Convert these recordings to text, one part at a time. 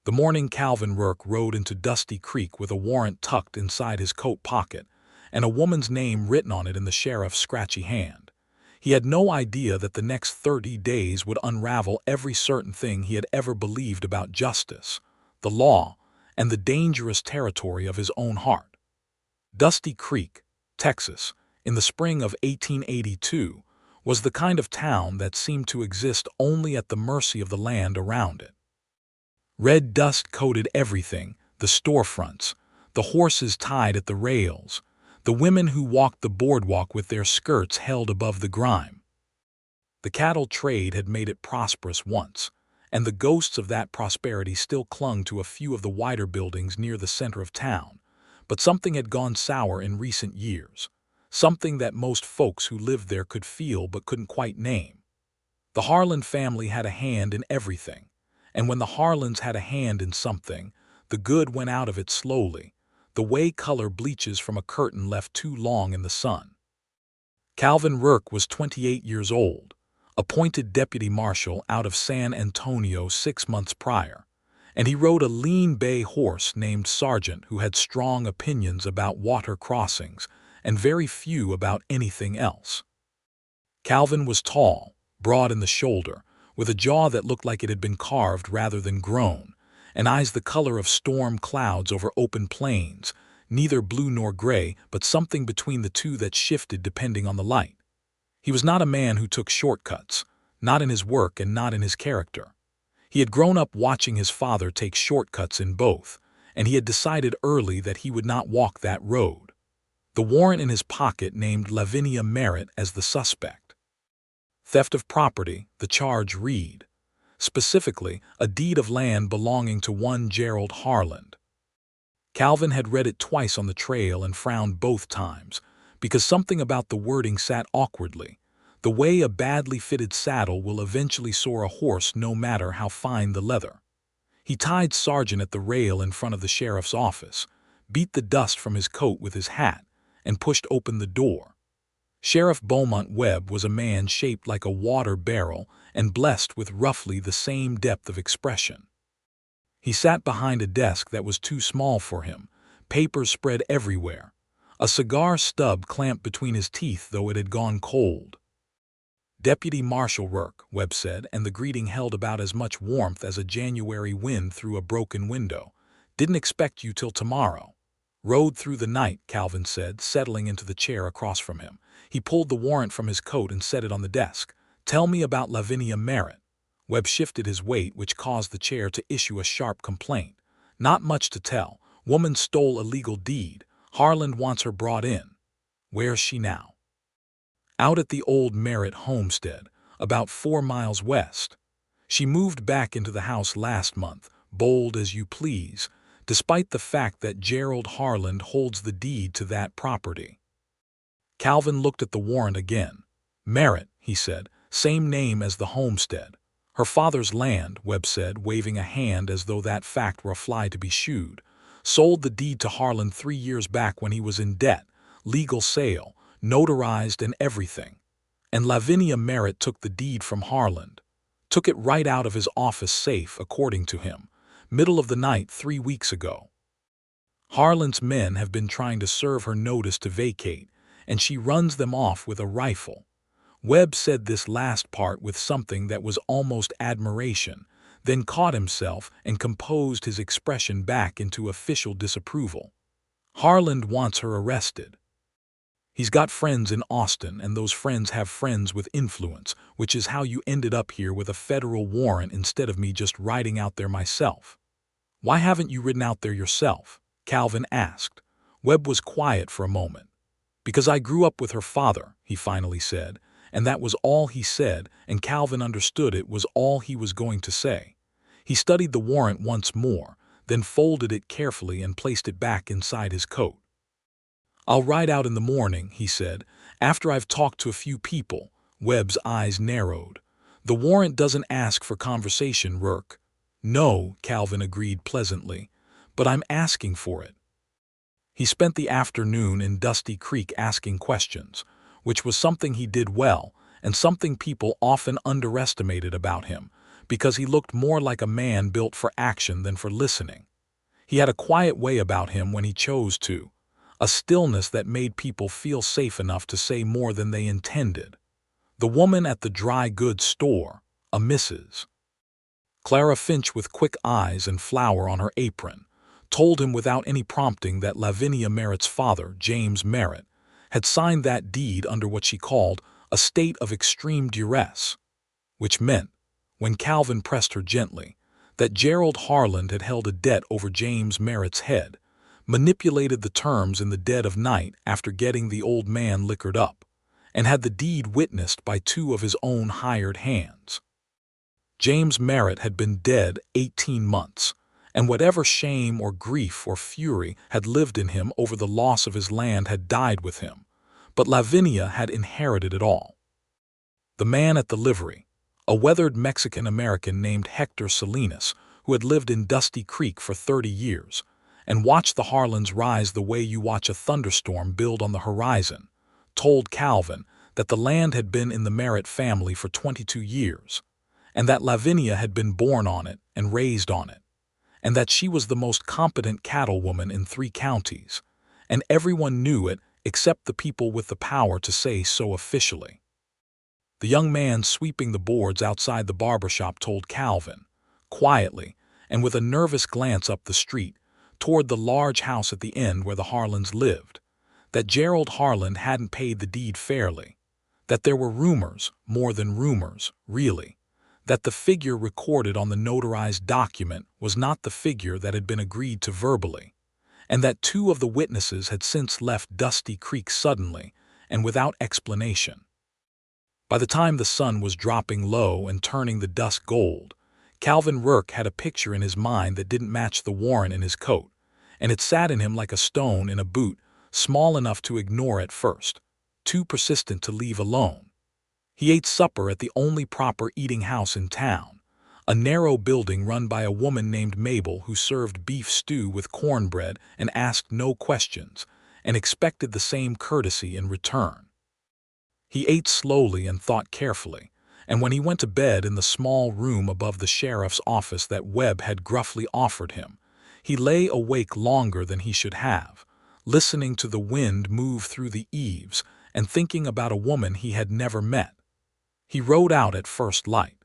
The morning Calvin Rourke rode into Dusty Creek with a warrant tucked inside his coat pocket and a woman's name written on it in the sheriff's scratchy hand. He had no idea that the next 30 days would unravel every certain thing he had ever believed about justice, the law, and the dangerous territory of his own heart. Dusty Creek, Texas, in the spring of 1882, was the kind of town that seemed to exist only at the mercy of the land around it. Red dust coated everything, the storefronts, the horses tied at the rails, the women who walked the boardwalk with their skirts held above the grime. The cattle trade had made it prosperous once, and the ghosts of that prosperity still clung to a few of the wider buildings near the center of town, but something had gone sour in recent years, something that most folks who lived there could feel but couldn't quite name. The Harlan family had a hand in everything, and when the Harlans had a hand in something, the good went out of it slowly, the way color bleaches from a curtain left too long in the sun. Calvin Rourke was 28 years old, appointed deputy marshal out of San Antonio 6 months prior, and he rode a lean bay horse named Sergeant who had strong opinions about water crossings and very few about anything else. Calvin was tall, broad in the shoulder, with a jaw that looked like it had been carved rather than grown, and eyes the color of storm clouds over open plains, neither blue nor gray, but something between the two that shifted depending on the light. He was not a man who took shortcuts, not in his work and not in his character. He had grown up watching his father take shortcuts in both, and he had decided early that he would not walk that road. The warrant in his pocket named Lavinia Merritt as the suspect. Theft of property, the charge read. Specifically, a deed of land belonging to one Gerald Harlan. Calvin had read it twice on the trail and frowned both times, because something about the wording sat awkwardly, the way a badly fitted saddle will eventually soar a horse no matter how fine the leather. He tied Sergeant at the rail in front of the sheriff's office, beat the dust from his coat with his hat, and pushed open the door. Sheriff Beaumont Webb was a man shaped like a water barrel and blessed with roughly the same depth of expression. He sat behind a desk that was too small for him, papers spread everywhere, a cigar stub clamped between his teeth though it had gone cold. Deputy Marshal Rourke, Webb said, and the greeting held about as much warmth as a January wind through a broken window. Didn't expect you till tomorrow. Rode through the night, Calvin said, settling into the chair across from him. He pulled the warrant from his coat and set it on the desk. Tell me about Lavinia Merritt. Webb shifted his weight, which caused the chair to issue a sharp complaint. Not much to tell. Woman stole a legal deed. Harlan wants her brought in. Where's she now? Out at the old Merritt homestead, about 4 miles west. She moved back into the house last month, bold as you please, despite the fact that Gerald Harlan holds the deed to that property. Calvin looked at the warrant again. Merritt, he said, same name as the homestead. Her father's land, Webb said, waving a hand as though that fact were a fly to be shooed. Sold the deed to Harlan 3 years back when he was in debt, legal sale, notarized and everything. And Lavinia Merritt took the deed from Harlan. Took it right out of his office safe, according to him. Middle of the night 3 weeks ago. Harlan's men have been trying to serve her notice to vacate, and she runs them off with a rifle. Webb said this last part with something that was almost admiration, then caught himself and composed his expression back into official disapproval. Harlan wants her arrested. He's got friends in Austin, and those friends have friends with influence, which is how you ended up here with a federal warrant instead of me just riding out there myself. Why haven't you ridden out there yourself? Calvin asked. Webb was quiet for a moment. Because I grew up with her father, he finally said, and that was all he said, and Calvin understood it was all he was going to say. He studied the warrant once more, then folded it carefully and placed it back inside his coat. I'll ride out in the morning, he said, after I've talked to a few people. Webb's eyes narrowed. The warrant doesn't ask for conversation, Rourke. No, Calvin agreed pleasantly, but I'm asking for it. He spent the afternoon in Dusty Creek asking questions, which was something he did well and something people often underestimated about him, because he looked more like a man built for action than for listening. He had a quiet way about him when he chose to, a stillness that made people feel safe enough to say more than they intended. The woman at the dry goods store, a Mrs. Clara Finch with quick eyes and flour on her apron, told him without any prompting that Lavinia Merritt's father, James Merritt, had signed that deed under what she called a state of extreme duress, which meant, when Calvin pressed her gently, that Gerald Harland had held a debt over James Merritt's head, manipulated the terms in the dead of night after getting the old man liquored up, and had the deed witnessed by two of his own hired hands. James Merritt had been dead 18 months, and whatever shame or grief or fury had lived in him over the loss of his land had died with him, but Lavinia had inherited it all. The man at the livery, a weathered Mexican-American named Hector Salinas, who had lived in Dusty Creek for 30 years, and watched the Harlands rise the way you watch a thunderstorm build on the horizon, told Calvin that the land had been in the Merritt family for 22 years, and that Lavinia had been born on it and raised on it, and that she was the most competent cattlewoman in 3 counties, and everyone knew it except the people with the power to say so officially. The young man sweeping the boards outside the barber shop told Calvin, quietly and with a nervous glance up the street, toward the large house at the end where the Harlands lived, that Gerald Harland hadn't paid the deed fairly, that there were rumors, more than rumors, really, that the figure recorded on the notarized document was not the figure that had been agreed to verbally, and that 2 of the witnesses had since left Dusty Creek suddenly and without explanation. By the time the sun was dropping low and turning the dusk gold, Calvin Rourke had a picture in his mind that didn't match the warrant in his coat, and it sat in him like a stone in a boot, small enough to ignore at first, too persistent to leave alone. He ate supper at the only proper eating house in town, a narrow building run by a woman named Mabel who served beef stew with cornbread and asked no questions, and expected the same courtesy in return. He ate slowly and thought carefully, and when he went to bed in the small room above the sheriff's office that Webb had gruffly offered him, he lay awake longer than he should have, listening to the wind move through the eaves and thinking about a woman he had never met. He rode out at first light.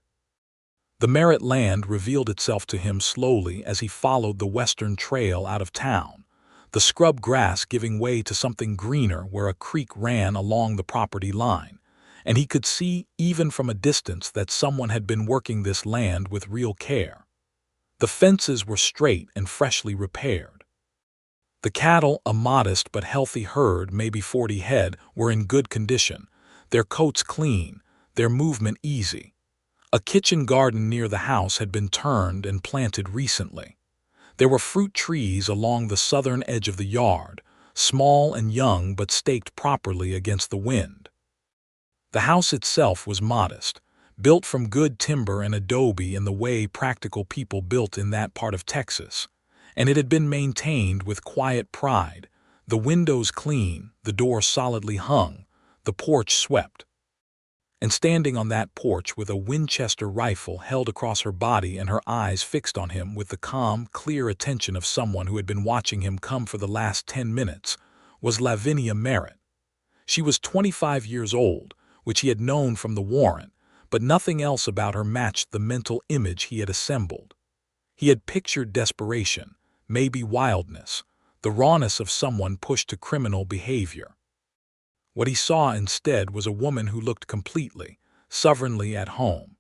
The Merritt land revealed itself to him slowly as he followed the western trail out of town, the scrub grass giving way to something greener where a creek ran along the property line, and he could see even from a distance that someone had been working this land with real care. The fences were straight and freshly repaired. The cattle, a modest but healthy herd, maybe 40 head, were in good condition, their coats clean, their movement easy. A kitchen garden near the house had been turned and planted recently. There were fruit trees along the southern edge of the yard, small and young but staked properly against the wind. The house itself was modest, built from good timber and adobe in the way practical people built in that part of Texas, and it had been maintained with quiet pride, the windows clean, the door solidly hung, the porch swept. And standing on that porch with a Winchester rifle held across her body and her eyes fixed on him with the calm, clear attention of someone who had been watching him come for the last 10 minutes, was Lavinia Merritt. She was 25 years old, which he had known from the warrant, but nothing else about her matched the mental image he had assembled. He had pictured desperation, maybe wildness, the rawness of someone pushed to criminal behavior. What he saw instead was a woman who looked completely, sovereignly at home.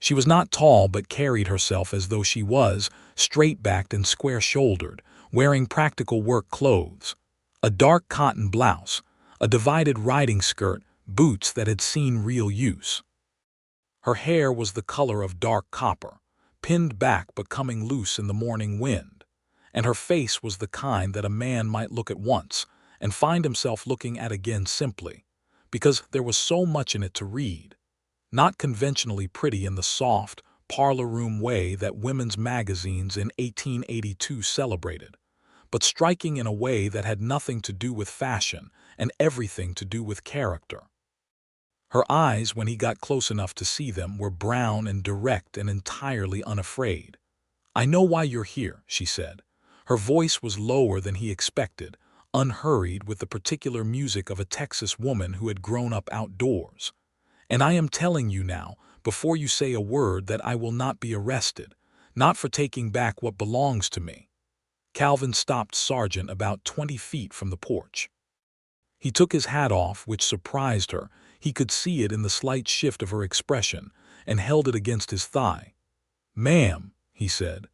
She was not tall but carried herself as though she was, straight-backed and square-shouldered, wearing practical work clothes, a dark cotton blouse, a divided riding skirt, boots that had seen real use. Her hair was the color of dark copper, pinned back but coming loose in the morning wind, and her face was the kind that a man might look at once and find himself looking at again simply, because there was so much in it to read, not conventionally pretty in the soft, parlor-room way that women's magazines in 1882 celebrated, but striking in a way that had nothing to do with fashion and everything to do with character. Her eyes, when he got close enough to see them, were brown and direct and entirely unafraid. "I know why you're here," she said. Her voice was lower than he expected, unhurried, with the particular music of a Texas woman who had grown up outdoors. "And I am telling you now, before you say a word, that I will not be arrested, not for taking back what belongs to me." Calvin stopped Sergeant about 20 feet from the porch. He took his hat off, which surprised her. He could see it in the slight shift of her expression, and held it against his thigh. "Ma'am," he said,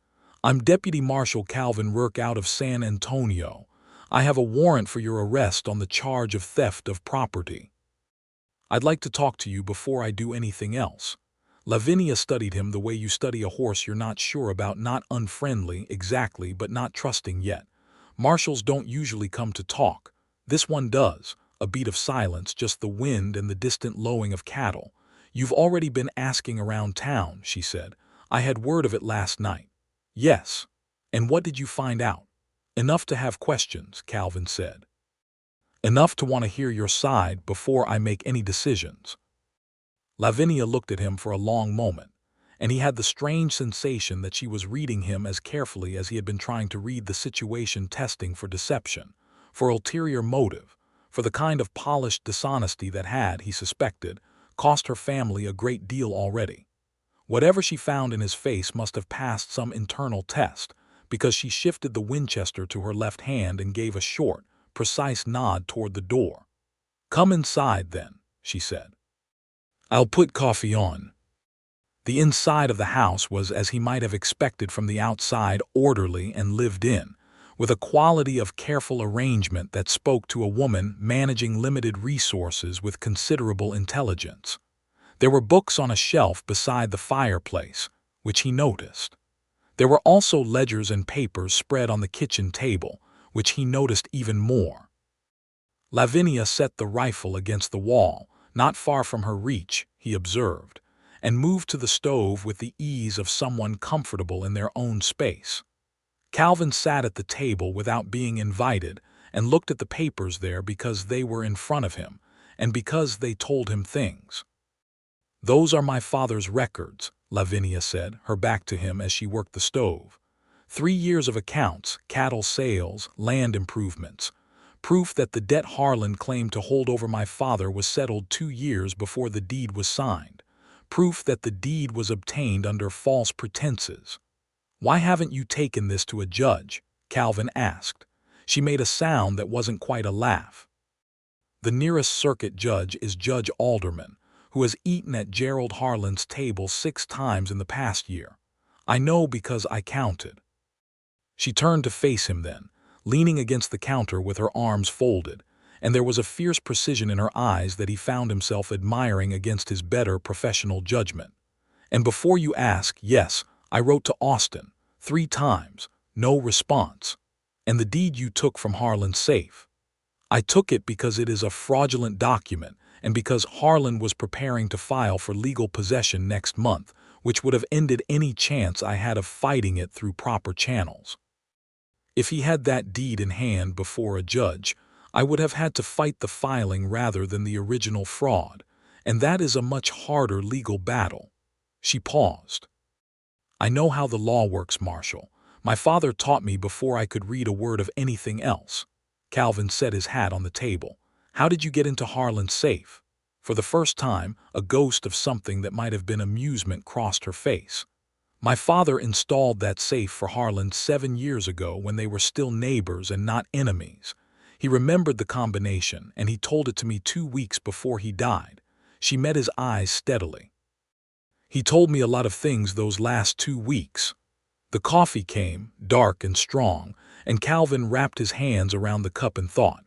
"I'm Deputy Marshal Calvin Rourke out of San Antonio. I have a warrant for your arrest on the charge of theft of property. I'd like to talk to you before I do anything else." Lavinia studied him the way you study a horse you're not sure about, not unfriendly exactly, but not trusting yet. Marshals don't usually come to talk. This one does. A beat of silence, just the wind and the distant lowing of cattle. "You've already been asking around town," she said. "I had word of it last night." "Yes. And what did you find out?" "Enough to have questions," Calvin said. "Enough to want to hear your side before I make any decisions." Lavinia looked at him for a long moment, and he had the strange sensation that she was reading him as carefully as he had been trying to read the situation, testing for deception, for ulterior motive, for the kind of polished dishonesty that had, he suspected, cost her family a great deal already. Whatever she found in his face must have passed some internal test, because she shifted the Winchester to her left hand and gave a short, precise nod toward the door. "Come inside, then," she said. "I'll put coffee on." The inside of the house was, as he might have expected from the outside, orderly and lived in, with a quality of careful arrangement that spoke to a woman managing limited resources with considerable intelligence. There were books on a shelf beside the fireplace, which he noticed. There were also ledgers and papers spread on the kitchen table, which he noticed even more. Lavinia set the rifle against the wall, not far from her reach, he observed, and moved to the stove with the ease of someone comfortable in their own space. Calvin sat at the table without being invited and looked at the papers there because they were in front of him and because they told him things. "Those are my father's records," Lavinia said, her back to him as she worked the stove. 3 years of accounts, cattle sales, land improvements. Proof that the debt Harlan claimed to hold over my father was settled 2 years before the deed was signed. Proof that the deed was obtained under false pretenses. "Why haven't you taken this to a judge?" Calvin asked. She made a sound that wasn't quite a laugh. "The nearest circuit judge is Judge Alderman, who has eaten at Gerald Harlan's table 6 times in the past year. I know because I counted." She turned to face him then, leaning against the counter with her arms folded, and there was a fierce precision in her eyes that he found himself admiring against his better professional judgment. "And before you ask, yes, I wrote to Austin 3 times, no response. And the deed you took from Harlan's safe. I took it because it is a fraudulent document and because Harlan was preparing to file for legal possession next month, which would have ended any chance I had of fighting it through proper channels. If he had that deed in hand before a judge, I would have had to fight the filing rather than the original fraud, and that is a much harder legal battle." She paused. "I know how the law works, Marshal. My father taught me before I could read a word of anything else." Calvin set his hat on the table. "How did you get into Harlan's safe?" For the first time, a ghost of something that might have been amusement crossed her face. "My father installed that safe for Harlan 7 years ago when they were still neighbors and not enemies. He remembered the combination, and he told it to me 2 weeks before he died." She met his eyes steadily. "He told me a lot of things those last 2 weeks." The coffee came, dark and strong, and Calvin wrapped his hands around the cup in thought.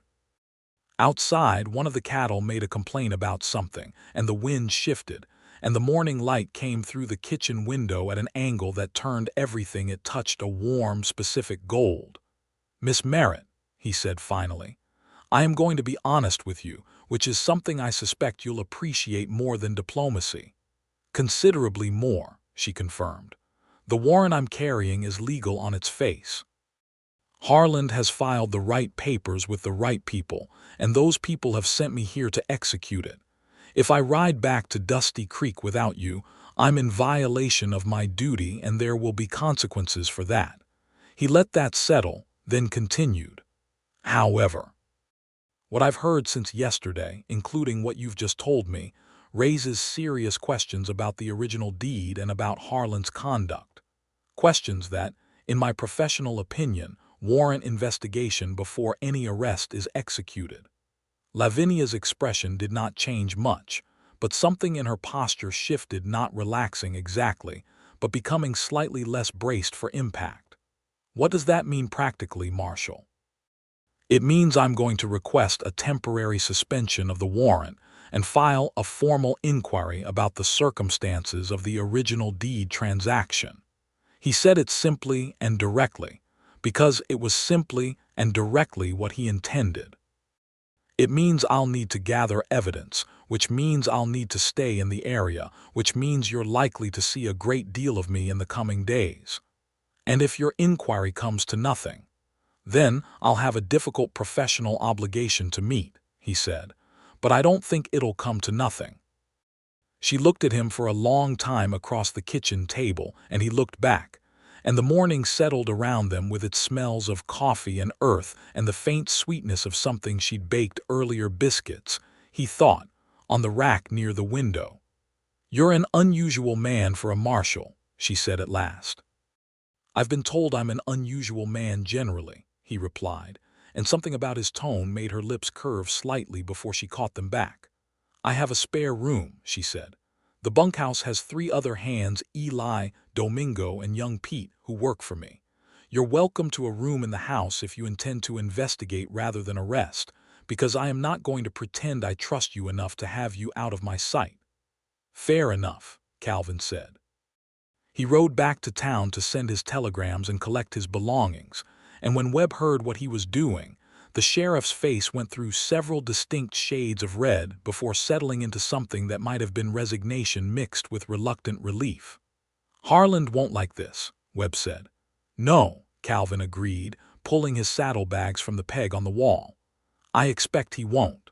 Outside, one of the cattle made a complaint about something, and the wind shifted, and the morning light came through the kitchen window at an angle that turned everything it touched a warm, specific gold. "Miss Merritt," he said finally, "I am going to be honest with you, which is something I suspect you'll appreciate more than diplomacy." "Considerably more," she confirmed. "The warrant I'm carrying is legal on its face. Harlan has filed the right papers with the right people, and those people have sent me here to execute it. If I ride back to Dusty Creek without you, I'm in violation of my duty and there will be consequences for that." He let that settle, then continued. "However, what I've heard since yesterday, including what you've just told me, raises serious questions about the original deed and about Harlan's conduct. Questions that, in my professional opinion, warrant investigation before any arrest is executed." Lavinia's expression did not change much, but something in her posture shifted, not relaxing exactly, but becoming slightly less braced for impact. "What does that mean practically, Marshal?" "It means I'm going to request a temporary suspension of the warrant and file a formal inquiry about the circumstances of the original deed transaction." He said it simply and directly, because it was simply and directly what he intended. "It means I'll need to gather evidence, which means I'll need to stay in the area, which means you're likely to see a great deal of me in the coming days. And if your inquiry comes to nothing, then I'll have a difficult professional obligation to meet," he said. "But I don't think it'll come to nothing." She looked at him for a long time across the kitchen table, and he looked back, and the morning settled around them with its smells of coffee and earth and the faint sweetness of something she'd baked earlier, biscuits, he thought, on the rack near the window. "You're an unusual man for a marshal," she said at last. "I've been told I'm an unusual man generally," he replied, and something about his tone made her lips curve slightly before she caught them back. "I have a spare room," she said. "The bunkhouse has 3 other hands, Eli, Domingo, and young Pete, who work for me. You're welcome to a room in the house if you intend to investigate rather than arrest, because I am not going to pretend I trust you enough to have you out of my sight." "Fair enough," Calvin said. He rode back to town to send his telegrams and collect his belongings, and when Webb heard what he was doing, the sheriff's face went through several distinct shades of red before settling into something that might have been resignation mixed with reluctant relief. "Harlan won't like this," Webb said. "No," Calvin agreed, pulling his saddlebags from the peg on the wall. "I expect he won't."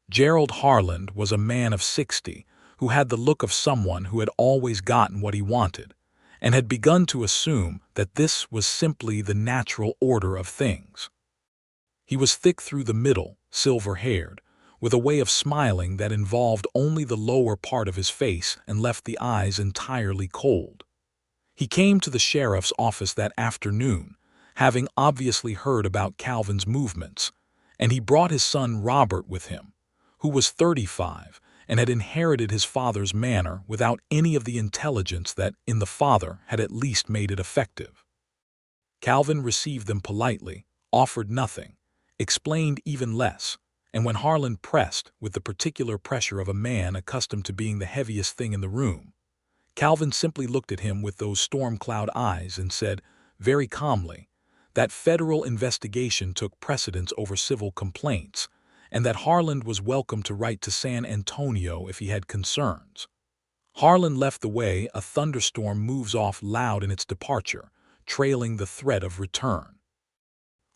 Gerald Harlan was a man of 60 who had the look of someone who had always gotten what he wanted, and had begun to assume that this was simply the natural order of things. He was thick through the middle, silver-haired, with a way of smiling that involved only the lower part of his face and left the eyes entirely cold. He came to the sheriff's office that afternoon, having obviously heard about Calvin's movements, and he brought his son Robert with him, who was 35 and had inherited his father's manner without any of the intelligence that, in the father, had at least made it effective. Calvin received them politely, offered nothing, explained even less, and when Harlan pressed, with the particular pressure of a man accustomed to being the heaviest thing in the room, Calvin simply looked at him with those storm-cloud eyes and said, very calmly, that federal investigation took precedence over civil complaints, and that Harlan was welcome to write to San Antonio if he had concerns. Harlan left the way a thunderstorm moves off loud in its departure, trailing the threat of return.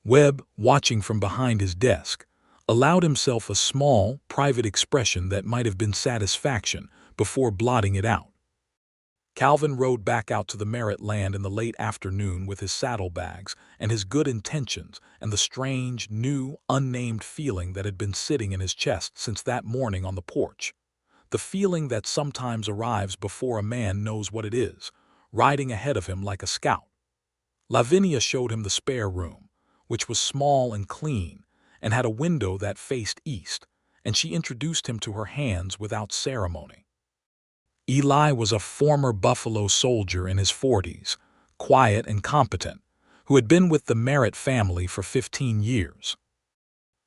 Webb, watching from behind his desk, allowed himself a small, private expression that might have been satisfaction before blotting it out. Calvin rode back out to the Merritt land in the late afternoon with his saddlebags and his good intentions and the strange, new, unnamed feeling that had been sitting in his chest since that morning on the porch. The feeling that sometimes arrives before a man knows what it is, riding ahead of him like a scout. Lavinia showed him the spare room, which was small and clean, and had a window that faced east, and she introduced him to her hands without ceremony. Eli was a former Buffalo soldier in his 40s, quiet and competent, who had been with the Merritt family for 15 years.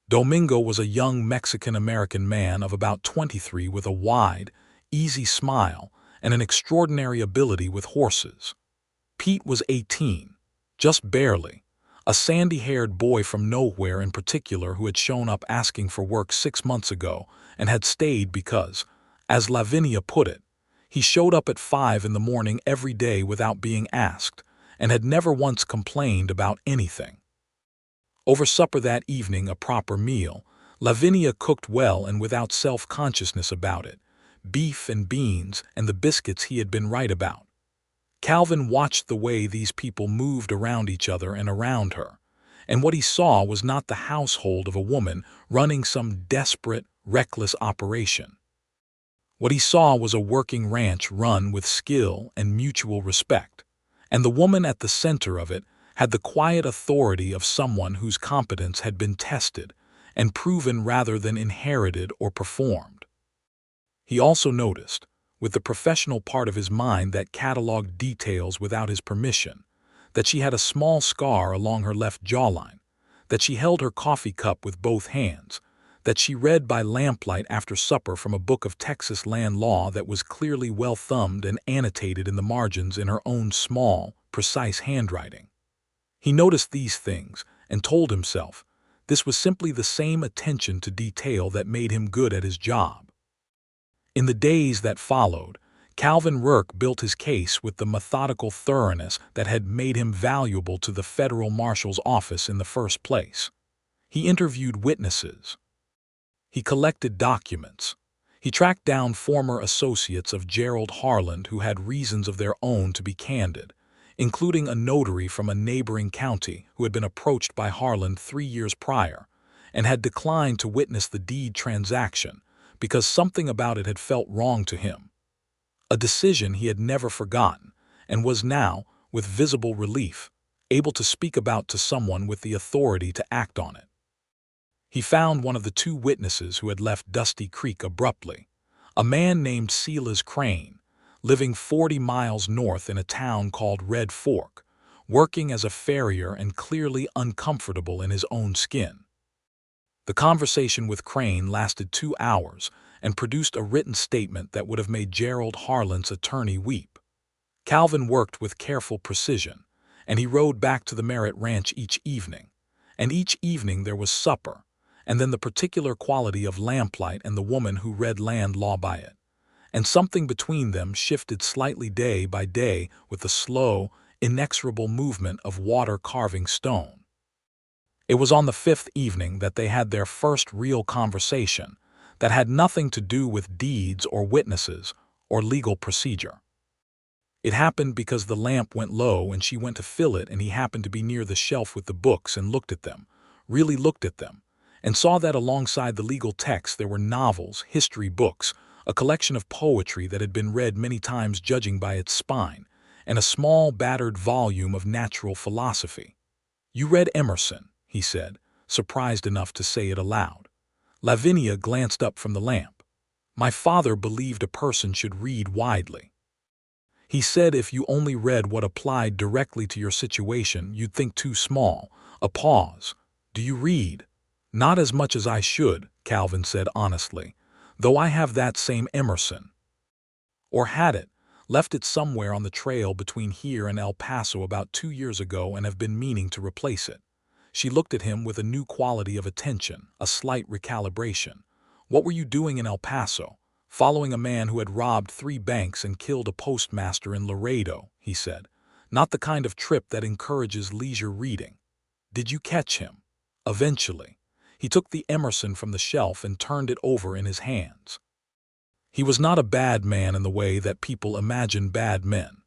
Domingo was a young Mexican-American man of about 23 with a wide, easy smile and an extraordinary ability with horses. Pete was 18, just barely, a sandy-haired boy from nowhere in particular who had shown up asking for work 6 months ago and had stayed because, as Lavinia put it, he showed up at 5 in the morning every day without being asked, and had never once complained about anything. Over supper that evening, a proper meal, Lavinia cooked well and without self-consciousness about it, beef and beans and the biscuits he had been right about. Calvin watched the way these people moved around each other and around her, and what he saw was not the household of a woman running some desperate, reckless operation. What he saw was a working ranch run with skill and mutual respect, and the woman at the center of it had the quiet authority of someone whose competence had been tested and proven rather than inherited or performed. He also noticed, with the professional part of his mind that cataloged details without his permission, that she had a small scar along her left jawline, that she held her coffee cup with both hands, that she read by lamplight after supper from a book of Texas land law that was clearly well thumbed and annotated in the margins in her own small, precise handwriting. He noticed these things and told himself this was simply the same attention to detail that made him good at his job. In the days that followed, Calvin Rourke built his case with the methodical thoroughness that had made him valuable to the federal marshal's office in the first place. He interviewed witnesses. He collected documents. He tracked down former associates of Gerald Harland who had reasons of their own to be candid, including a notary from a neighboring county who had been approached by Harland 3 years prior and had declined to witness the deed transaction because something about it had felt wrong to him. A decision he had never forgotten and was now, with visible relief, able to speak about to someone with the authority to act on it. He found one of the 2 witnesses who had left Dusty Creek abruptly, a man named Silas Crane, living 40 miles north in a town called Red Fork, working as a farrier and clearly uncomfortable in his own skin. The conversation with Crane lasted 2 hours and produced a written statement that would have made Gerald Harland's attorney weep. Calvin worked with careful precision, and he rode back to the Merritt Ranch each evening, and each evening there was supper, and then the particular quality of lamplight and the woman who read land law by it, and something between them shifted slightly day by day with the slow, inexorable movement of water carving stone. It was on the 5th evening that they had their first real conversation that had nothing to do with deeds or witnesses or legal procedure. It happened because the lamp went low and she went to fill it, and he happened to be near the shelf with the books and looked at them, really looked at them, and saw that alongside the legal text there were novels, history books, a collection of poetry that had been read many times judging by its spine, and a small battered volume of natural philosophy. "You read Emerson," he said, surprised enough to say it aloud. Lavinia glanced up from the lamp. "My father believed a person should read widely. He said if you only read what applied directly to your situation, you'd think too small." A pause. "Do you read?" "Not as much as I should," Calvin said honestly, "though I have that same Emerson. Or had it, left it somewhere on the trail between here and El Paso about 2 years ago and have been meaning to replace it." She looked at him with a new quality of attention, a slight recalibration. "What were you doing in El Paso?" "Following a man who had robbed 3 banks and killed a postmaster in Laredo," he said. "Not the kind of trip that encourages leisure reading." "Did you catch him?" "Eventually." He took the Emerson from the shelf and turned it over in his hands. He was not a bad man in the way that people imagine bad men.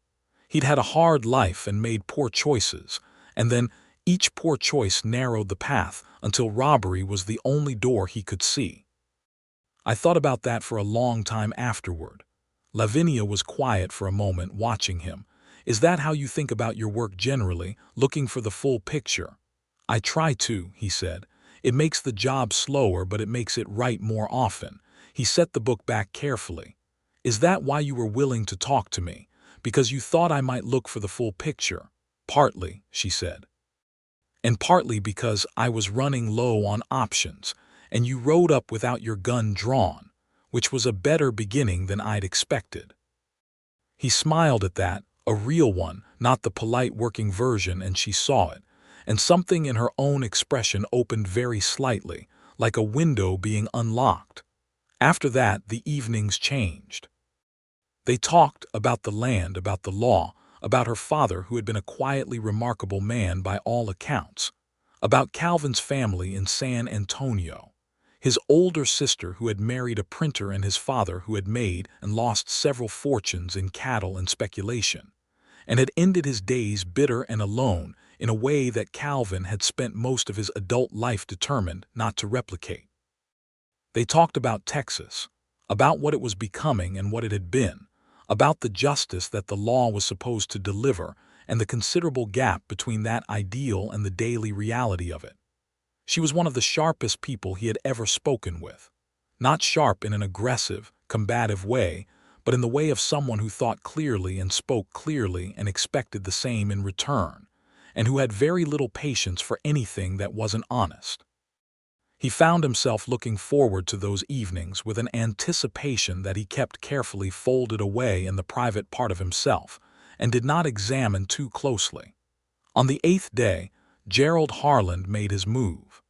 He'd had a hard life and made poor choices, and then each poor choice narrowed the path until robbery was the only door he could see. "I thought about that for a long time afterward." Lavinia was quiet for a moment, watching him. "Is that how you think about your work generally, looking for the full picture?" "I try to," he said. "It makes the job slower, but it makes it right more often." He set the book back carefully. "Is that why you were willing to talk to me? Because you thought I might look for the full picture?" "Partly," she said. "And partly because I was running low on options, and you rode up without your gun drawn, which was a better beginning than I'd expected." He smiled at that, a real one, not the polite working version, and she saw it, and something in her own expression opened very slightly, like a window being unlocked. After that, the evenings changed. They talked about the land, about the law, about her father who had been a quietly remarkable man by all accounts, about Calvin's family in San Antonio. His older sister who had married a printer and his father who had made and lost several fortunes in cattle and speculation, and had ended his days bitter and alone in a way that Calvin had spent most of his adult life determined not to replicate. They talked about Texas, about what it was becoming and what it had been, about the justice that the law was supposed to deliver and the considerable gap between that ideal and the daily reality of it. She was one of the sharpest people he had ever spoken with. Not sharp in an aggressive, combative way, but in the way of someone who thought clearly and spoke clearly and expected the same in return, and who had very little patience for anything that wasn't honest. He found himself looking forward to those evenings with an anticipation that he kept carefully folded away in the private part of himself and did not examine too closely. On the 8th day, Gerald Harland made his move.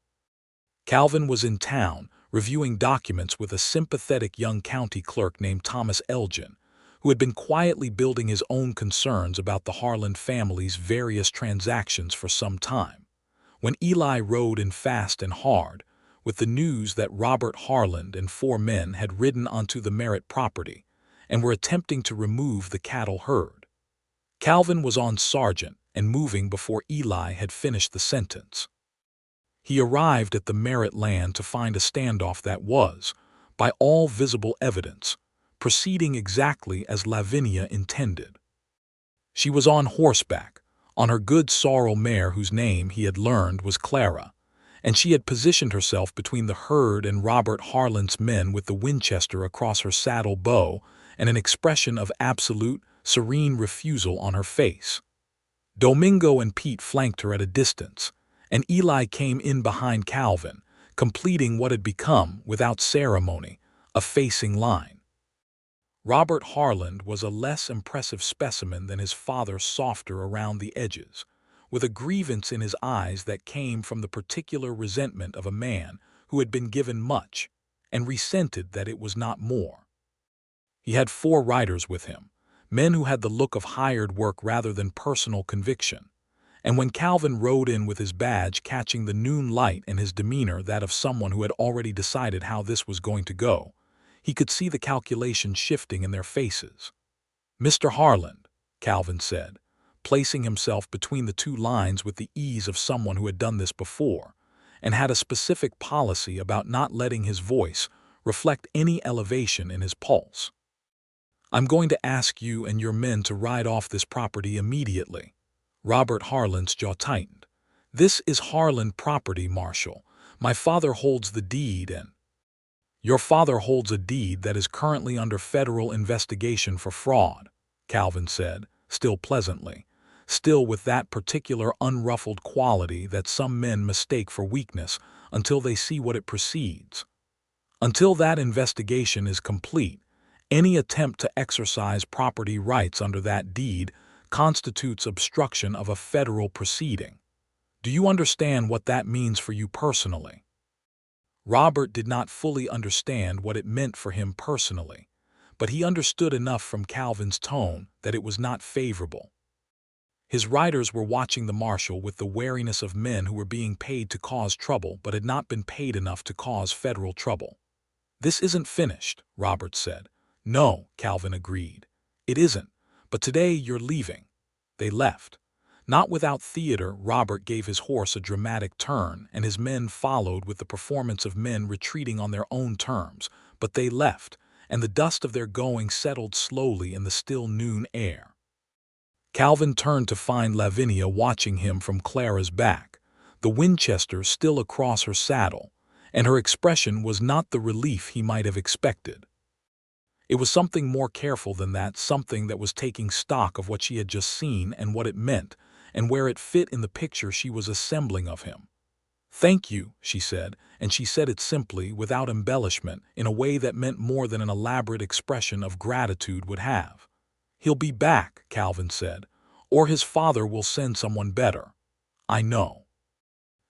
Calvin was in town, reviewing documents with a sympathetic young county clerk named Thomas Elgin, who had been quietly building his own concerns about the Harland family's various transactions for some time, when Eli rode in fast and hard, with the news that Robert Harland and 4 men had ridden onto the Merritt property and were attempting to remove the cattle herd. Calvin was on sergeant and moving before Eli had finished the sentence. He arrived at the Merritt land to find a standoff that was, by all visible evidence, proceeding exactly as Lavinia intended. She was on horseback, on her good sorrel mare whose name he had learned was Clara, and she had positioned herself between the herd and Robert Harland's men with the Winchester across her saddle bow and an expression of absolute, serene refusal on her face. Domingo and Pete flanked her at a distance, and Eli came in behind Calvin, completing what had become, without ceremony, a facing line. Robert Harland was a less impressive specimen than his father, softer around the edges, with a grievance in his eyes that came from the particular resentment of a man who had been given much and resented that it was not more. He had 4 riders with him, men who had the look of hired work rather than personal conviction, and when Calvin rode in with his badge catching the noon light and his demeanor that of someone who had already decided how this was going to go, he could see the calculation shifting in their faces. "Mr. Harland," Calvin said, placing himself between the 2 lines with the ease of someone who had done this before, and had a specific policy about not letting his voice reflect any elevation in his pulse. "I'm going to ask you and your men to ride off this property immediately." Robert Harland's jaw tightened. "This is Harland property, Marshal. My father holds the deed and—" "Your father holds a deed that is currently under federal investigation for fraud," Calvin said, still pleasantly, still with that particular unruffled quality that some men mistake for weakness until they see what it precedes. "Until that investigation is complete, any attempt to exercise property rights under that deed constitutes obstruction of a federal proceeding. Do you understand what that means for you personally?" Robert did not fully understand what it meant for him personally, but he understood enough from Calvin's tone that it was not favorable. His riders were watching the marshal with the wariness of men who were being paid to cause trouble but had not been paid enough to cause federal trouble. "This isn't finished," Robert said. "No," Calvin agreed. "It isn't, but today you're leaving." They left. Not without theater, Robert gave his horse a dramatic turn, and his men followed with the performance of men retreating on their own terms, but they left, and the dust of their going settled slowly in the still noon air. Calvin turned to find Lavinia watching him from Clara's back, the Winchester still across her saddle, and her expression was not the relief he might have expected. It was something more careful than that, something that was taking stock of what she had just seen and what it meant, and where it fit in the picture she was assembling of him. "Thank you," she said, and she said it simply, without embellishment, in a way that meant more than an elaborate expression of gratitude would have. "He'll be back," Calvin said, "or his father will send someone better. I know."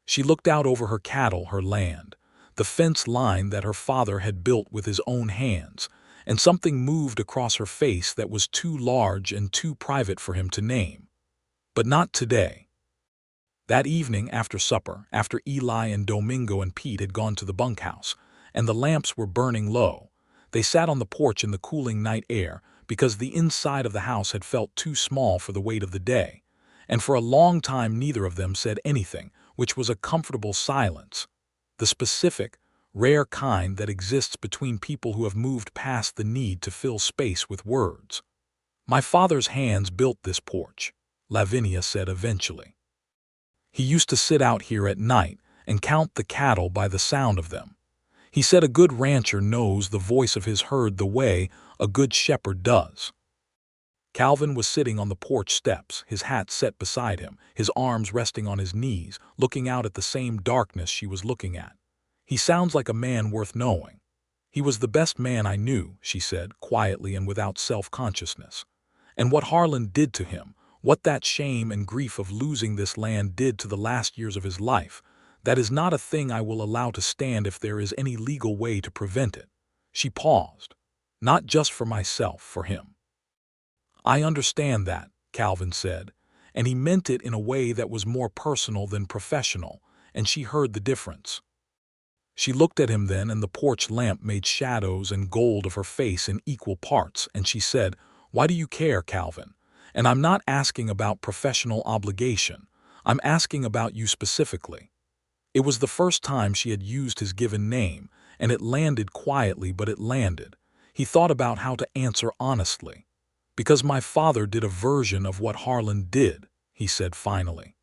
She looked out over her cattle, her land, the fence line that her father had built with his own hands, and something moved across her face that was too large and too private for him to name. But not today. That evening after supper, after Eli and Domingo and Pete had gone to the bunkhouse, and the lamps were burning low. They sat on the porch in the cooling night air because the inside of the house had felt too small for the weight of the day, and for a long time neither of them said anything, which was a comfortable silence, the specific, rare kind that exists between people who have moved past the need to fill space with words. "My father's hands built this porch," Lavinia said eventually. "He used to sit out here at night and count the cattle by the sound of them. He said a good rancher knows the voice of his herd the way a good shepherd does." Calvin was sitting on the porch steps, his hat set beside him, his arms resting on his knees, looking out at the same darkness she was looking at. "He sounds like a man worth knowing." "He was the best man I knew," she said, quietly and without self-consciousness. "And what Harlan did to him, what that shame and grief of losing this land did to the last years of his life, that is not a thing I will allow to stand if there is any legal way to prevent it." She paused. "Not just for myself, for him." "I understand that," Calvin said, and he meant it in a way that was more personal than professional, and she heard the difference. She looked at him then, and the porch lamp made shadows and gold of her face in equal parts, and she said, "Why do you care, Calvin? And I'm not asking about professional obligation. I'm asking about you specifically." It was the first time she had used his given name, and it landed quietly, but it landed. He thought about how to answer honestly. "Because my father did a version of what Harlan did," he said finally.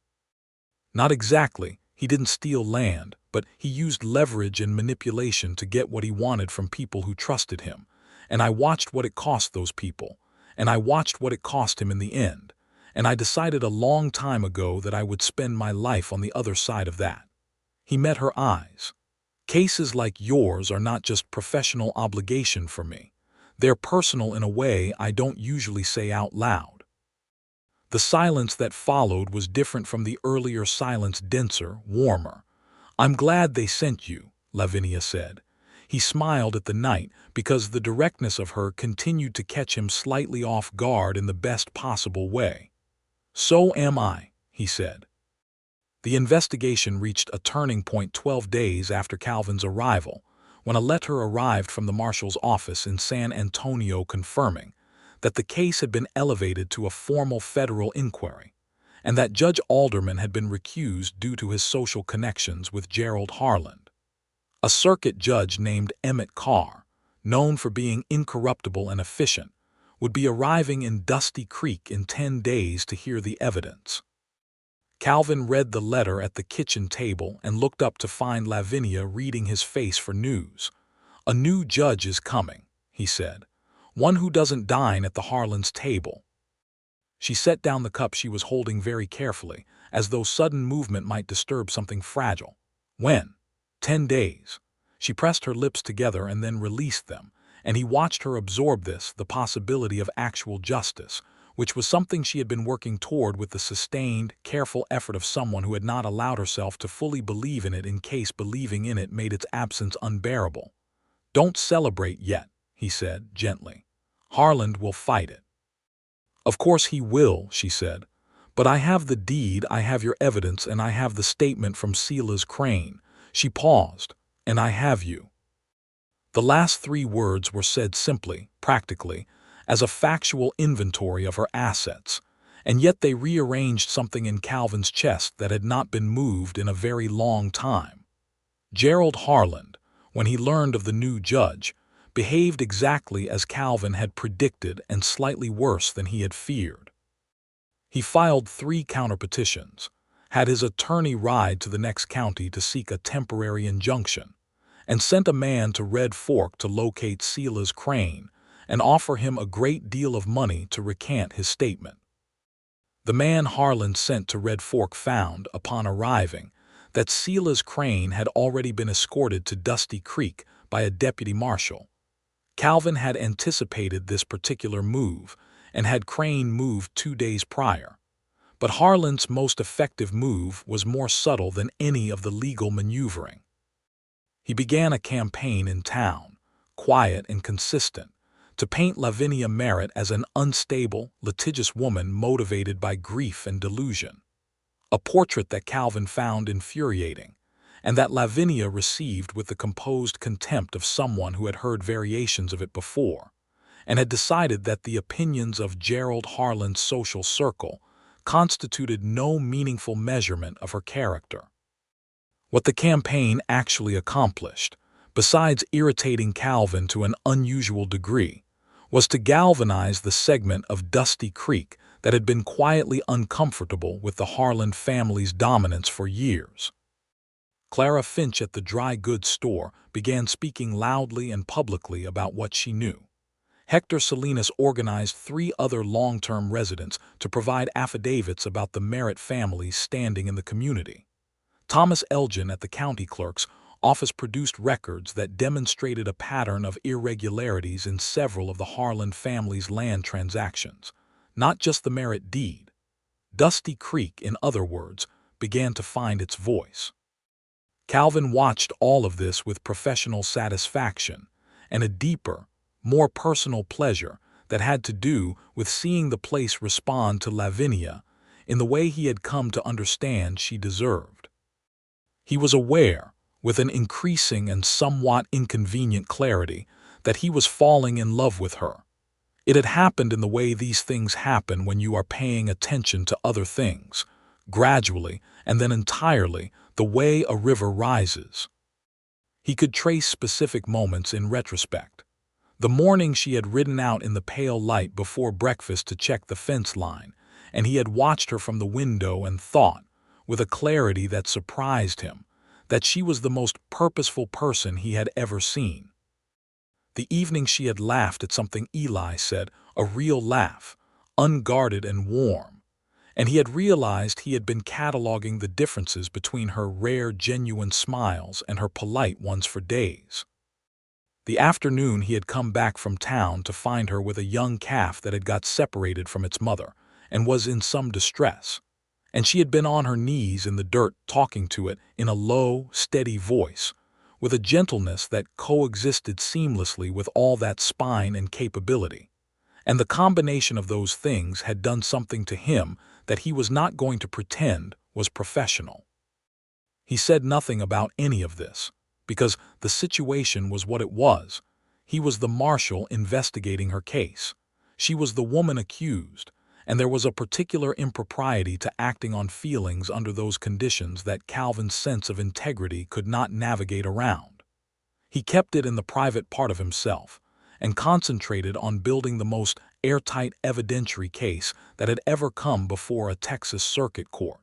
"Not exactly. He didn't steal land, but he used leverage and manipulation to get what he wanted from people who trusted him. And I watched what it cost those people, and I watched what it cost him in the end. And I decided a long time ago that I would spend my life on the other side of that." He met her eyes. "Cases like yours are not just professional obligation for me. They're personal in a way I don't usually say out loud." The silence that followed was different from the earlier silence, denser, warmer. "I'm glad they sent you," Lavinia said. He smiled at the night because the directness of her continued to catch him slightly off guard in the best possible way. "So am I," he said. The investigation reached a turning point 12 days after Calvin's arrival, when a letter arrived from the marshal's office in San Antonio confirming that the case had been elevated to a formal federal inquiry, and that Judge Alderman had been recused due to his social connections with Gerald Harlan. A circuit judge named Emmett Carr, known for being incorruptible and efficient, would be arriving in Dusty Creek in 10 days to hear the evidence. Calvin read the letter at the kitchen table and looked up to find Lavinia reading his face for news. "A new judge is coming," he said. "One who doesn't dine at the Harlan's table." She set down the cup she was holding very carefully, as though sudden movement might disturb something fragile. "When?" 10 days. She pressed her lips together and then released them, and he watched her absorb this, the possibility of actual justice, which was something she had been working toward with the sustained, careful effort of someone who had not allowed herself to fully believe in it in case believing in it made its absence unbearable. "Don't celebrate yet," he said gently. "Harlan will fight it." "Of course he will," she said. "But I have the deed, I have your evidence, and I have the statement from Silas Crane." She paused. "And I have you." The last 3 words were said simply, practically, as a factual inventory of her assets, and yet they rearranged something in Calvin's chest that had not been moved in a very long time. Gerald Harlan, when he learned of the new judge, behaved exactly as Calvin had predicted and slightly worse than he had feared. He filed 3 counterpetitions, had his attorney ride to the next county to seek a temporary injunction, and sent a man to Red Fork to locate Silas Crane and offer him a great deal of money to recant his statement. The man Harlan sent to Red Fork found, upon arriving, that Silas Crane had already been escorted to Dusty Creek by a deputy marshal. Calvin had anticipated this particular move and had Crane moved 2 days prior. But Harlan's most effective move was more subtle than any of the legal maneuvering. He began a campaign in town, quiet and consistent, to paint Lavinia Merritt as an unstable, litigious woman motivated by grief and delusion. A portrait that Calvin found infuriating, and that Lavinia received with the composed contempt of someone who had heard variations of it before, and had decided that the opinions of Gerald Harlan's social circle constituted no meaningful measurement of her character. What the campaign actually accomplished, besides irritating Calvin to an unusual degree, was to galvanize the segment of Dusty Creek that had been quietly uncomfortable with the Harlan family's dominance for years. Clara Finch at the dry goods store began speaking loudly and publicly about what she knew. Hector Salinas organized 3 other long-term residents to provide affidavits about the Merritt family's standing in the community. Thomas Elgin at the county clerk's office produced records that demonstrated a pattern of irregularities in several of the Harlan family's land transactions, not just the Merritt deed. Dusty Creek, in other words, began to find its voice. Calvin watched all of this with professional satisfaction and a deeper, more personal pleasure that had to do with seeing the place respond to Lavinia in the way he had come to understand she deserved. He was aware, with an increasing and somewhat inconvenient clarity, that he was falling in love with her. It had happened in the way these things happen when you are paying attention to other things, gradually and then entirely, the way a river rises. He could trace specific moments in retrospect. The morning she had ridden out in the pale light before breakfast to check the fence line, and he had watched her from the window and thought, with a clarity that surprised him, that she was the most purposeful person he had ever seen. The evening she had laughed at something Eli said, a real laugh, unguarded and warm, and he had realized he had been cataloging the differences between her rare, genuine smiles and her polite ones for days. The afternoon he had come back from town to find her with a young calf that had got separated from its mother and was in some distress, and she had been on her knees in the dirt talking to it in a low, steady voice, with a gentleness that coexisted seamlessly with all that spine and capability. And the combination of those things had done something to him that he was not going to pretend was professional. He said nothing about any of this, because the situation was what it was. He was the marshal investigating her case. She was the woman accused, and there was a particular impropriety to acting on feelings under those conditions that Calvin's sense of integrity could not navigate around. He kept it in the private part of himself, and concentrated on building the most airtight evidentiary case that had ever come before a Texas circuit court.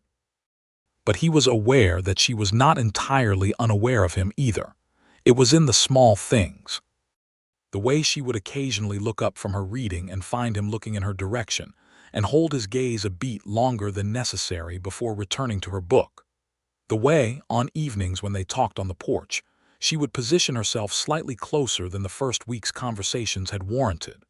But he was aware that she was not entirely unaware of him either. It was in the small things. The way she would occasionally look up from her reading and find him looking in her direction, and hold his gaze a beat longer than necessary before returning to her book. The way, on evenings when they talked on the porch, she would position herself slightly closer than the first week's conversations had warranted.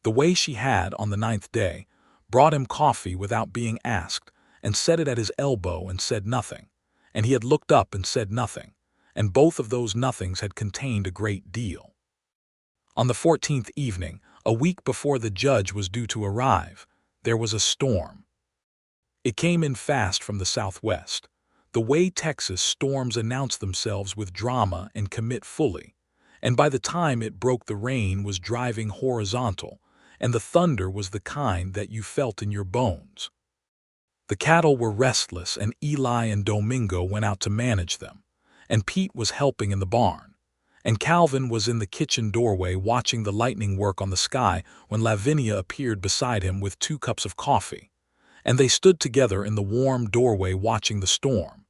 The way she had, on the 9th day, brought him coffee without being asked, and set it at his elbow and said nothing, and he had looked up and said nothing, and both of those nothings had contained a great deal. On the 14th evening, a week before the judge was due to arrive, there was a storm. It came in fast from the southwest, the way Texas storms announce themselves with drama and commit fully, and by the time it broke the rain was driving horizontal, and the thunder was the kind that you felt in your bones. The cattle were restless, and Eli and Domingo went out to manage them, and Pete was helping in the barn, and Calvin was in the kitchen doorway watching the lightning work on the sky when Lavinia appeared beside him with 2 cups of coffee, and they stood together in the warm doorway watching the storm,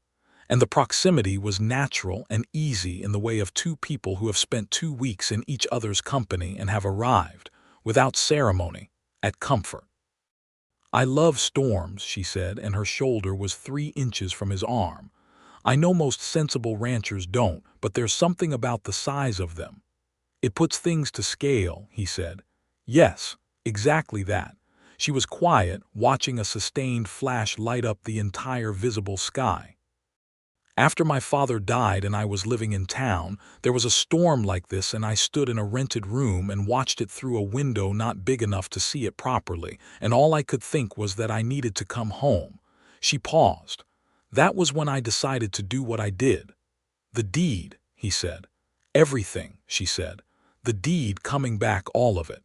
and the proximity was natural and easy in the way of 2 people who have spent 2 weeks in each other's company and have arrived, without ceremony, at comfort. "I love storms," she said, and her shoulder was 3 inches from his arm. "I know most sensible ranchers don't, but there's something about the size of them. It puts things to scale," he said. "Yes, exactly that." She was quiet, watching a sustained flash light up the entire visible sky. "After my father died and I was living in town, there was a storm like this, and I stood in a rented room and watched it through a window not big enough to see it properly, and all I could think was that I needed to come home." She paused. "That was when I decided to do what I did." "The deed," he said. "Everything," she said. "The deed coming back, all of it."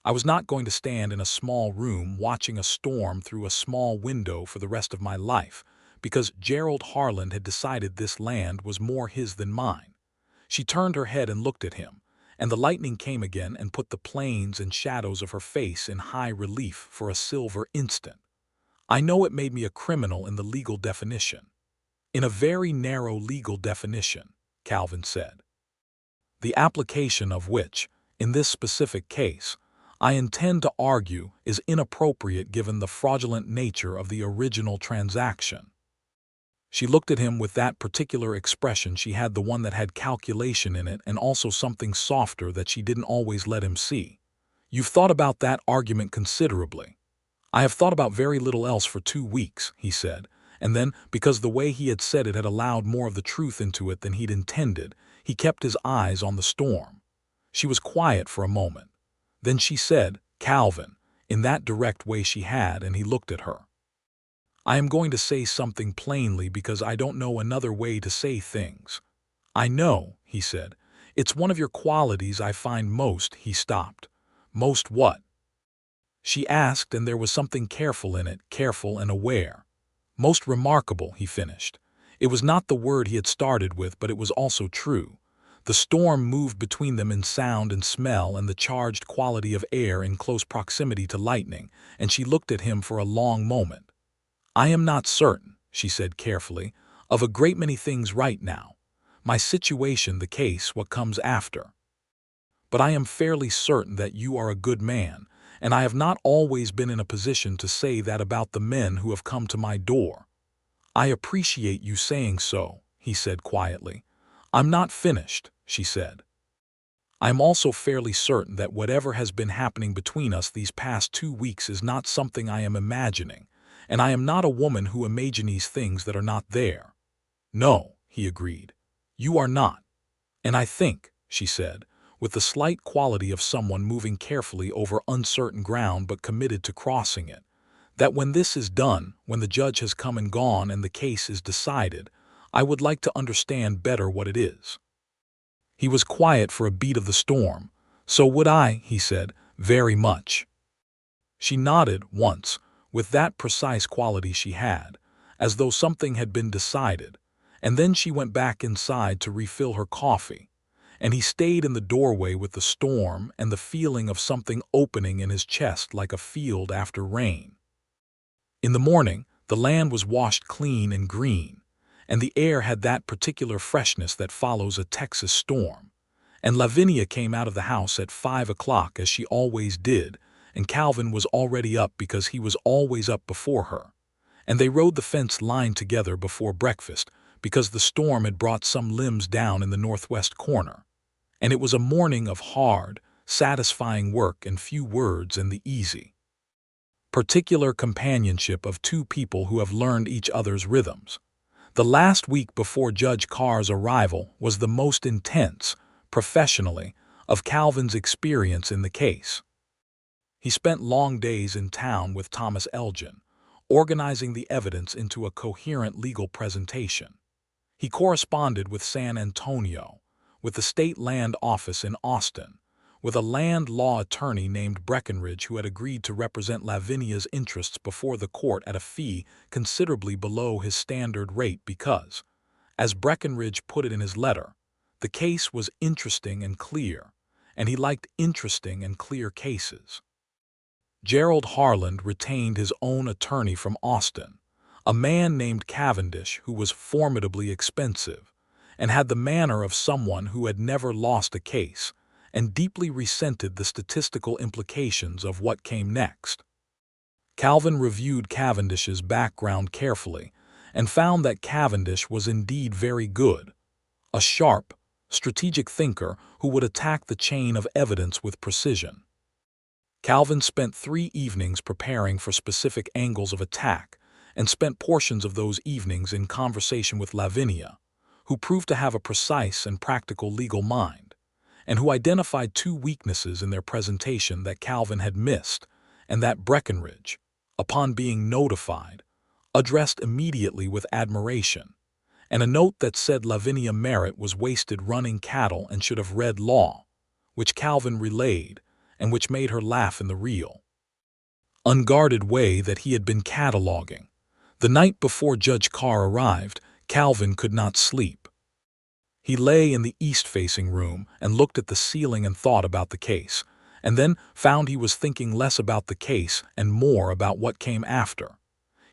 I was not going to stand in a small room watching a storm through a small window for the rest of my life, because Gerald Harland had decided this land was more his than mine. She turned her head and looked at him, and the lightning came again and put the planes and shadows of her face in high relief for a silver instant. "I know it made me a criminal in the legal definition. In a very narrow legal definition," Calvin said. "The application of which, in this specific case, I intend to argue is inappropriate given the fraudulent nature of the original transaction." She looked at him with that particular expression. She had the one that had calculation in it and also something softer that she didn't always let him see. "You've thought about that argument considerably." "I have thought about very little else for 2 weeks," he said, and then, because the way he had said it had allowed more of the truth into it than he'd intended, he kept his eyes on the storm. She was quiet for a moment. Then she said, "Calvin," in that direct way she had, and he looked at her. "I am going to say something plainly because I don't know another way to say things." "I know," he said. "It's one of your qualities I find most—" He stopped. "Most what?" she asked, and there was something careful in it, careful and aware. "Most remarkable," he finished. It was not the word he had started with, but it was also true. The storm moved between them in sound and smell and the charged quality of air in close proximity to lightning, and she looked at him for a long moment. "I am not certain," she said carefully, "of a great many things right now. My situation, the case, what comes after. But I am fairly certain that you are a good man, and I have not always been in a position to say that about the men who have come to my door." "I appreciate you saying so," he said quietly. "I'm not finished," she said. "I am also fairly certain that whatever has been happening between us these past 2 weeks is not something I am imagining, and I am not a woman who imagines things that are not there." "No," he agreed. "You are not. And I think," she said, with the slight quality of someone moving carefully over uncertain ground but committed to crossing it, "that when this is done, when the judge has come and gone and the case is decided, I would like to understand better what it is." He was quiet for a beat of the storm. "So would I," he said, "very much." She nodded once, with that precise quality she had, as though something had been decided, and then she went back inside to refill her coffee, and he stayed in the doorway with the storm and the feeling of something opening in his chest like a field after rain. In the morning, the land was washed clean and green, and the air had that particular freshness that follows a Texas storm, and Lavinia came out of the house at 5 o'clock as she always did, and Calvin was already up because he was always up before her, and they rode the fence line together before breakfast because the storm had brought some limbs down in the northwest corner, and it was a morning of hard, satisfying work and few words and the easy, particular companionship of two people who have learned each other's rhythms. The last week before Judge Carr's arrival was the most intense, professionally, of Calvin's experience in the case. He spent long days in town with Thomas Elgin, organizing the evidence into a coherent legal presentation. He corresponded with San Antonio, with the State Land Office in Austin, with a land law attorney named Breckenridge who had agreed to represent Lavinia's interests before the court at a fee considerably below his standard rate because, as Breckenridge put it in his letter, the case was interesting and clear, and he liked interesting and clear cases. Gerald Harland retained his own attorney from Austin, a man named Cavendish who was formidably expensive, and had the manner of someone who had never lost a case, and deeply resented the statistical implications of what came next. Calvin reviewed Cavendish's background carefully, and found that Cavendish was indeed very good, a sharp, strategic thinker who would attack the chain of evidence with precision. Calvin spent 3 evenings preparing for specific angles of attack, and spent portions of those evenings in conversation with Lavinia, who proved to have a precise and practical legal mind, and who identified 2 weaknesses in their presentation that Calvin had missed, and that Breckenridge, upon being notified, addressed immediately with admiration, and a note that said Lavinia Merritt was wasted running cattle and should have read law, which Calvin relayed and which made her laugh in the real, unguarded way that he had been cataloging. The night before Judge Carr arrived, Calvin could not sleep. He lay in the east-facing room and looked at the ceiling and thought about the case, and then found he was thinking less about the case and more about what came after.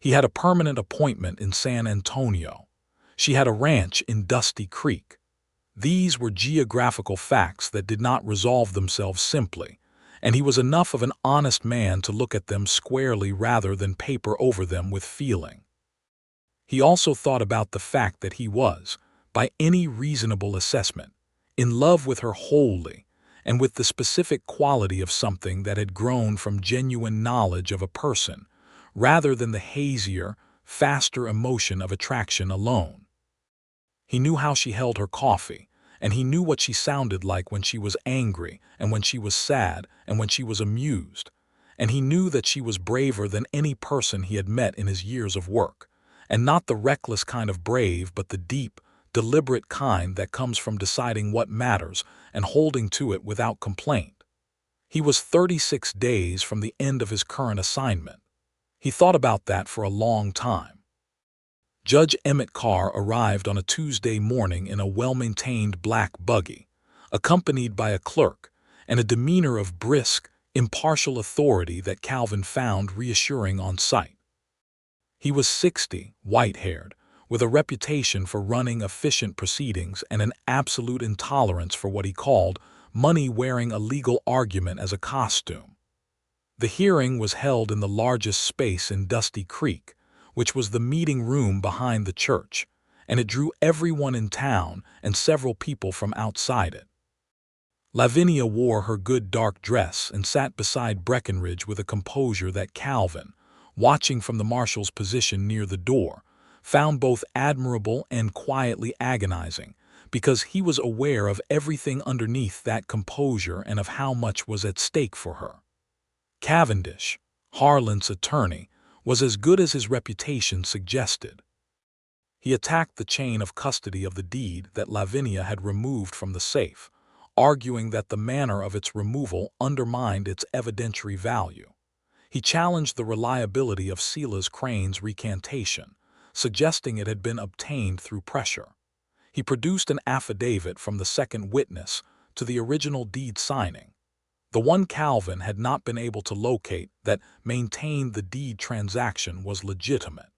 He had a permanent appointment in San Antonio. She had a ranch in Dusty Creek. These were geographical facts that did not resolve themselves simply, and he was enough of an honest man to look at them squarely rather than paper over them with feeling. He also thought about the fact that he was, by any reasonable assessment, in love with her wholly, and with the specific quality of something that had grown from genuine knowledge of a person, rather than the hazier, faster emotion of attraction alone. He knew how she held her coffee, and he knew what she sounded like when she was angry, and when she was sad, and when she was amused, and he knew that she was braver than any person he had met in his years of work, and not the reckless kind of brave but the deep, deliberate kind that comes from deciding what matters and holding to it without complaint. He was 36 days from the end of his current assignment. He thought about that for a long time. Judge Emmett Carr arrived on a Tuesday morning in a well-maintained black buggy, accompanied by a clerk, and a demeanor of brisk, impartial authority that Calvin found reassuring on sight. He was 60, white-haired, with a reputation for running efficient proceedings and an absolute intolerance for what he called money wearing a legal argument as a costume. The hearing was held in the largest space in Dusty Creek, which was the meeting room behind the church, and it drew everyone in town and several people from outside it. Lavinia wore her good dark dress and sat beside Breckenridge with a composure that Calvin, watching from the marshal's position near the door, found both admirable and quietly agonizing, because he was aware of everything underneath that composure and of how much was at stake for her. Cavendish, Harlan's attorney, was as good as his reputation suggested. He attacked the chain of custody of the deed that Lavinia had removed from the safe, arguing that the manner of its removal undermined its evidentiary value. He challenged the reliability of Silas Crane's recantation, suggesting it had been obtained through pressure. He produced an affidavit from the second witness to the original deed signing, the one Calvin had not been able to locate, that maintained the deed transaction was legitimate.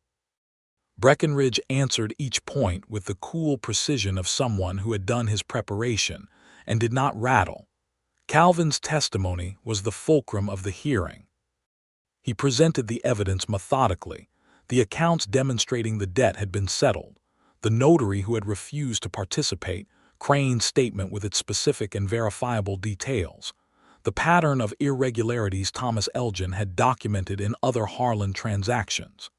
Breckenridge answered each point with the cool precision of someone who had done his preparation and did not rattle. Calvin's testimony was the fulcrum of the hearing. He presented the evidence methodically, the accounts demonstrating the debt had been settled, the notary who had refused to participate, Crane's statement with its specific and verifiable details, the pattern of irregularities Thomas Elgin had documented in other Harlan transactions.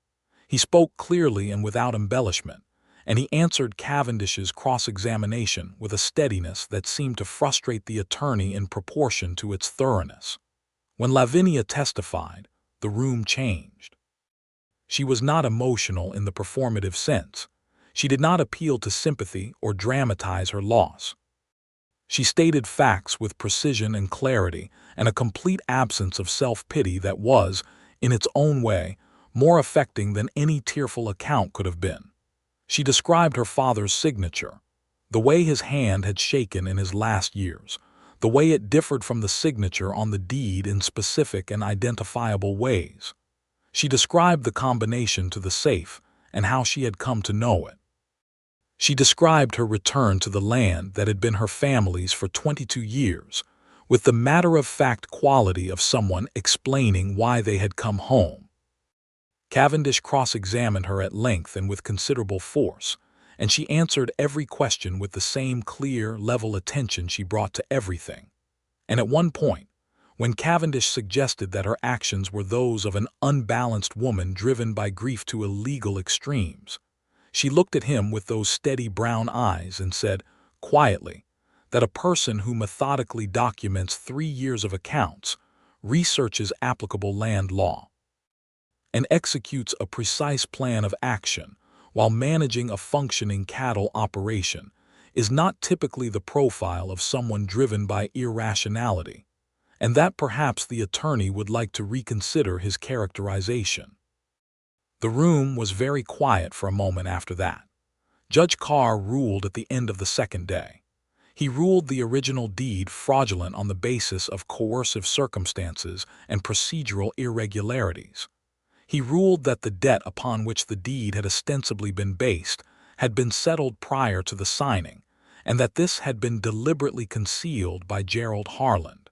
He spoke clearly and without embellishment, and he answered Cavendish's cross-examination with a steadiness that seemed to frustrate the attorney in proportion to its thoroughness. When Lavinia testified, the room changed. She was not emotional in the performative sense. She did not appeal to sympathy or dramatize her loss. She stated facts with precision and clarity and a complete absence of self-pity that was, in its own way, more affecting than any tearful account could have been. She described her father's signature, the way his hand had shaken in his last years, the way it differed from the signature on the deed in specific and identifiable ways. She described the combination to the safe and how she had come to know it. She described her return to the land that had been her family's for 22 years, with the matter-of-fact quality of someone explaining why they had come home. Cavendish cross-examined her at length and with considerable force, and she answered every question with the same clear, level attention she brought to everything. And at one point, when Cavendish suggested that her actions were those of an unbalanced woman driven by grief to illegal extremes, she looked at him with those steady brown eyes and said, quietly, that a person who methodically documents 3 years of accounts, researches applicable land law, and executes a precise plan of action while managing a functioning cattle operation, is not typically the profile of someone driven by irrationality, and that perhaps the attorney would like to reconsider his characterization. The room was very quiet for a moment after that. Judge Carr ruled at the end of the second day. He ruled the original deed fraudulent on the basis of coercive circumstances and procedural irregularities. He ruled that the debt upon which the deed had ostensibly been based had been settled prior to the signing, and that this had been deliberately concealed by Gerald Harland.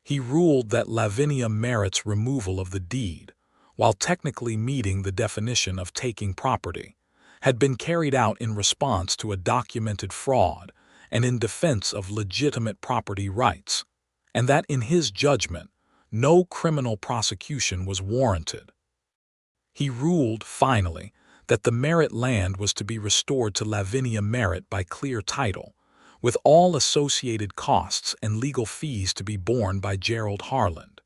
He ruled that Lavinia Merritt's removal of the deed, while technically meeting the definition of taking property, had been carried out in response to a documented fraud and in defense of legitimate property rights, and that in his judgment, no criminal prosecution was warranted. He ruled, finally, that the Merritt land was to be restored to Lavinia Merritt by clear title, with all associated costs and legal fees to be borne by Gerald Harland.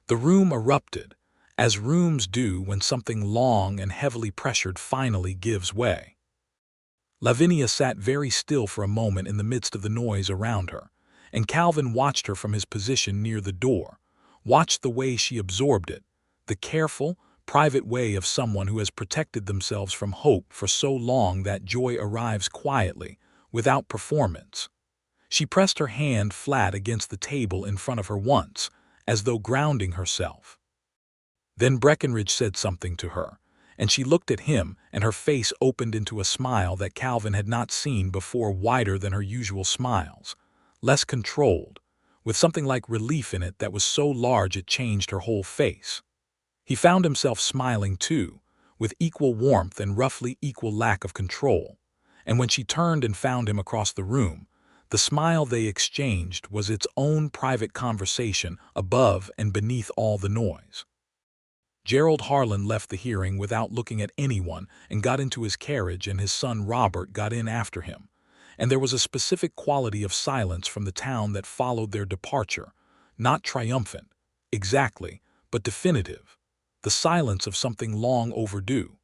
The room erupted, as rooms do when something long and heavily pressured finally gives way. Lavinia sat very still for a moment in the midst of the noise around her, and Calvin watched her from his position near the door, watched the way she absorbed it, the careful, private way of someone who has protected themselves from hope for so long that joy arrives quietly, without performance. She pressed her hand flat against the table in front of her once, as though grounding herself. Then Breckenridge said something to her, and she looked at him, and her face opened into a smile that Calvin had not seen before, wider than her usual smiles, less controlled, with something like relief in it that was so large it changed her whole face. He found himself smiling too, with equal warmth and roughly equal lack of control, and when she turned and found him across the room, the smile they exchanged was its own private conversation above and beneath all the noise. Gerald Harland left the hearing without looking at anyone and got into his carriage, and his son Robert got in after him, and there was a specific quality of silence from the town that followed their departure, not triumphant, exactly, but definitive, the silence of something long overdue.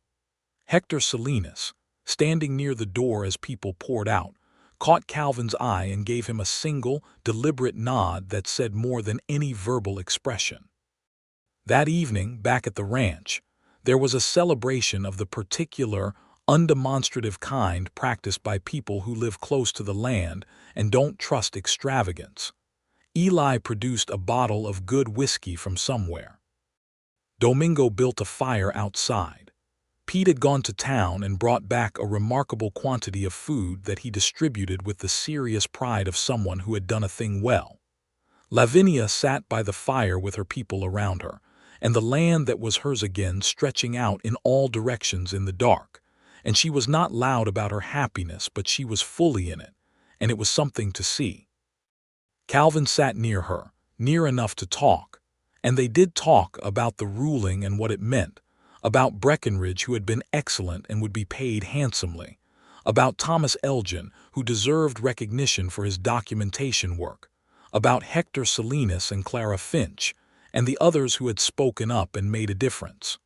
Hector Salinas, standing near the door as people poured out, caught Calvin's eye and gave him a single, deliberate nod that said more than any verbal expression. That evening, back at the ranch, there was a celebration of the particular, undemonstrative kind practiced by people who live close to the land and don't trust extravagance. Eli produced a bottle of good whiskey from somewhere. Domingo built a fire outside. Pete had gone to town and brought back a remarkable quantity of food that he distributed with the serious pride of someone who had done a thing well. Lavinia sat by the fire with her people around her, and the land that was hers again stretching out in all directions in the dark, and she was not loud about her happiness, but she was fully in it, and it was something to see. Calvin sat near her, near enough to talk, and they did talk about the ruling and what it meant, about Breckenridge, who had been excellent and would be paid handsomely, about Thomas Elgin, who deserved recognition for his documentation work, about Hector Salinas and Clara Finch, and the others who had spoken up and made a difference.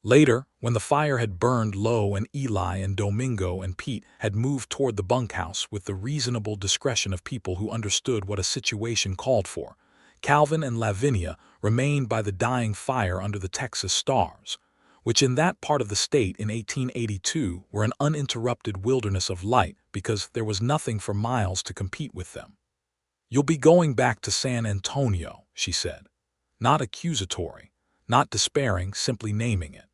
Later, when the fire had burned low and Eli and Domingo and Pete had moved toward the bunkhouse with the reasonable discretion of people who understood what a situation called for, Calvin and Lavinia remained by the dying fire under the Texas stars, which in that part of the state in 1882 were an uninterrupted wilderness of light because there was nothing for miles to compete with them. "You'll be going back to San Antonio," she said. Not accusatory, not despairing, simply naming it.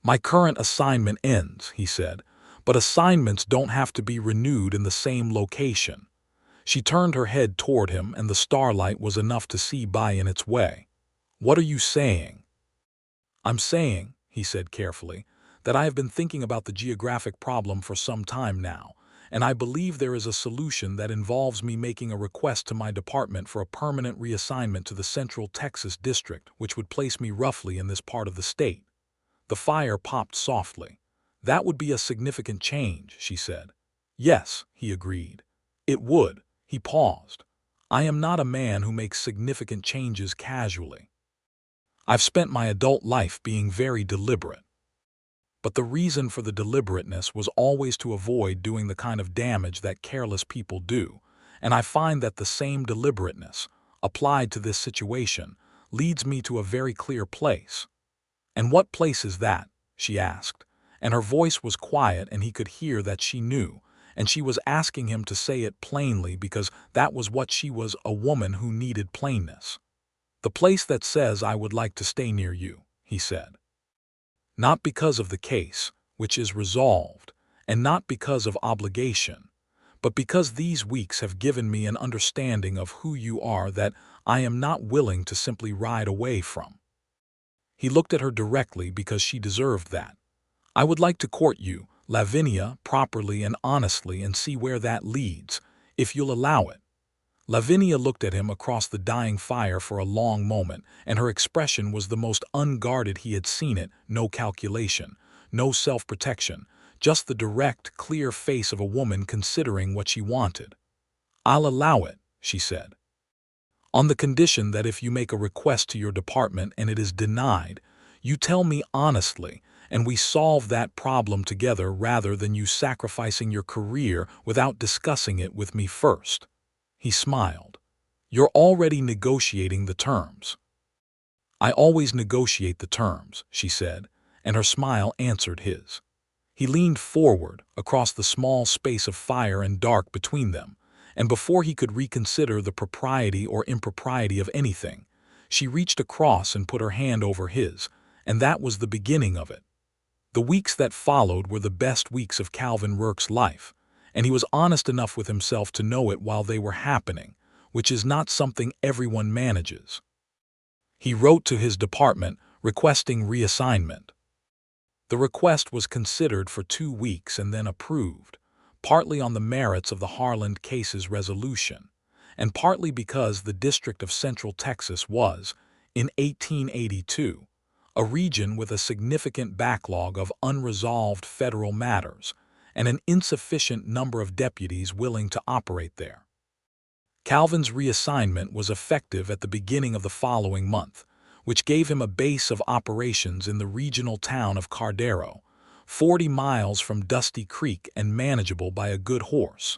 "My current assignment ends," he said, "but assignments don't have to be renewed in the same location." She turned her head toward him, and the starlight was enough to see by in its way. "What are you saying?" "I'm saying," he said carefully, "that I have been thinking about the geographic problem for some time now, and I believe there is a solution that involves me making a request to my department for a permanent reassignment to the Central Texas District, which would place me roughly in this part of the state." The fire popped softly. "That would be a significant change," she said. "Yes," he agreed. "It would." He paused. "I am not a man who makes significant changes casually. I've spent my adult life being very deliberate." but the reason for the deliberateness was always to avoid doing the kind of damage that careless people do, and I find that the same deliberateness, applied to this situation, leads me to a very clear place. "And what place is that?" she asked, and her voice was quiet and he could hear that she knew, and she was asking him to say it plainly because that was what she was, a woman who needed plainness. "The place that says I would like to stay near you," he said. "Not because of the case, which is resolved, and not because of obligation, but because these weeks have given me an understanding of who you are that I am not willing to simply ride away from." He looked at her directly because she deserved that. "I would like to court you, Lavinia, properly and honestly and see where that leads, if you'll allow it." Lavinia looked at him across the dying fire for a long moment, and her expression was the most unguarded he had seen it, no calculation, no self-protection, just the direct, clear face of a woman considering what she wanted. "I'll allow it," she said, "on the condition that if you make a request to your department and it is denied, you tell me honestly, and we solve that problem together rather than you sacrificing your career without discussing it with me first." He smiled. "You're already negotiating the terms." "I always negotiate the terms," she said, and her smile answered his. He leaned forward, across the small space of fire and dark between them, and before he could reconsider the propriety or impropriety of anything, she reached across and put her hand over his, and that was the beginning of it. The weeks that followed were the best weeks of Calvin Rourke's life, and he was honest enough with himself to know it while they were happening, which is not something everyone manages. He wrote to his department requesting reassignment. The request was considered for 2 weeks and then approved, partly on the merits of the Harland case's resolution, and partly because the District of Central Texas was, in 1882, a region with a significant backlog of unresolved federal matters and an insufficient number of deputies willing to operate there. Calvin's reassignment was effective at the beginning of the following month, which gave him a base of operations in the regional town of Cardero, 40 miles from Dusty Creek and manageable by a good horse.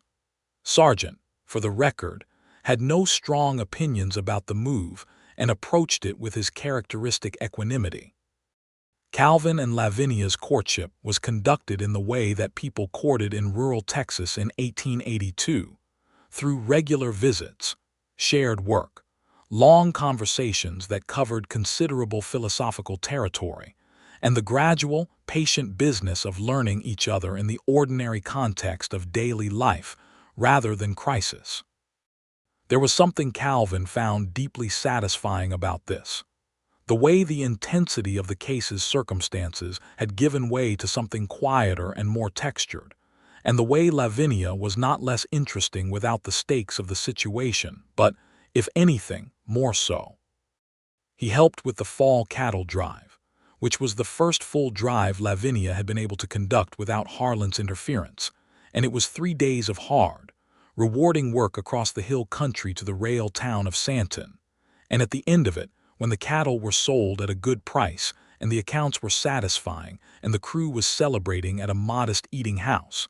Sargent, for the record, had no strong opinions about the move and approached it with his characteristic equanimity. Calvin and Lavinia's courtship was conducted in the way that people courted in rural Texas in 1882, through regular visits, shared work, long conversations that covered considerable philosophical territory, and the gradual, patient business of learning each other in the ordinary context of daily life rather than crisis. There was something Calvin found deeply satisfying about this. The way the intensity of the case's circumstances had given way to something quieter and more textured, and the way Lavinia was not less interesting without the stakes of the situation, but, if anything, more so. He helped with the fall cattle drive, which was the first full drive Lavinia had been able to conduct without Harland's interference, and it was 3 days of hard, rewarding work across the hill country to the rail town of Santon, and at the end of it, when the cattle were sold at a good price and the accounts were satisfying and the crew was celebrating at a modest eating house,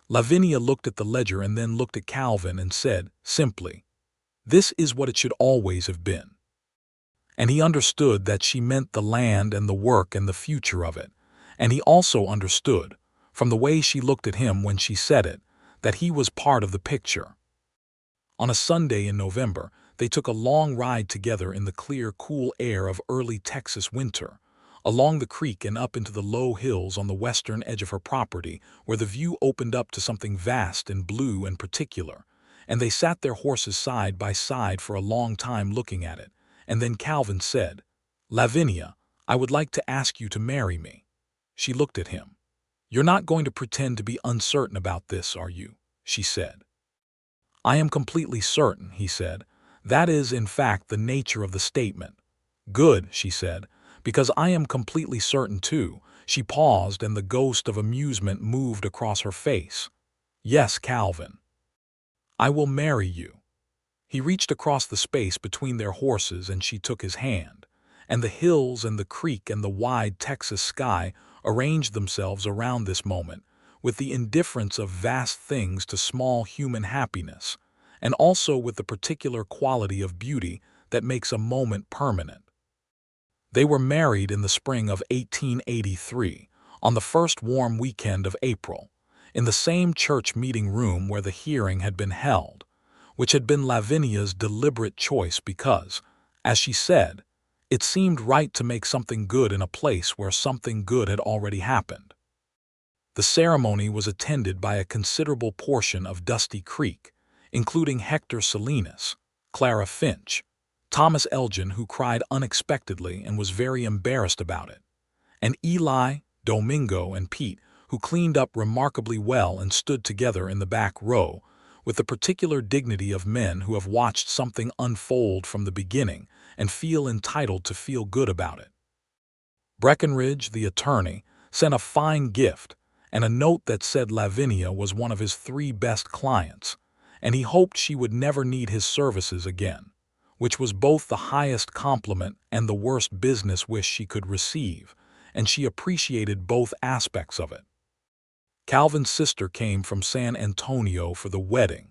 Lavinia looked at the ledger and then looked at Calvin and said, simply, "This is what it should always have been." And he understood that she meant the land and the work and the future of it, and he also understood, from the way she looked at him when she said it, that he was part of the picture. On a Sunday in November, they took a long ride together in the clear, cool air of early Texas winter, along the creek and up into the low hills on the western edge of her property, where the view opened up to something vast and blue and particular, and they sat their horses side by side for a long time looking at it, and then Calvin said, "Lavinia, I would like to ask you to marry me." She looked at him. "You're not going to pretend to be uncertain about this, are you?" she said. "I am completely certain," he said. "That is, in fact, the nature of the statement." "Good," she said, "because I am completely certain too." She paused and the ghost of amusement moved across her face. "Yes, Calvin. I will marry you." He reached across the space between their horses and she took his hand, and the hills and the creek and the wide Texas sky arranged themselves around this moment, with the indifference of vast things to small human happiness, and also with the particular quality of beauty that makes a moment permanent. They were married in the spring of 1883, on the first warm weekend of April, in the same church meeting room where the hearing had been held, which had been Lavinia's deliberate choice because, as she said, it seemed right to make something good in a place where something good had already happened. The ceremony was attended by a considerable portion of Dusty Creek, including Hector Salinas, Clara Finch, Thomas Elgin, who cried unexpectedly and was very embarrassed about it, and Eli, Domingo, and Pete, who cleaned up remarkably well and stood together in the back row, with the particular dignity of men who have watched something unfold from the beginning and feel entitled to feel good about it. Breckenridge, the attorney, sent a fine gift and a note that said Lavinia was one of his 3 best clients, and he hoped she would never need his services again, which was both the highest compliment and the worst business wish she could receive, and she appreciated both aspects of it. Calvin's sister came from San Antonio for the wedding,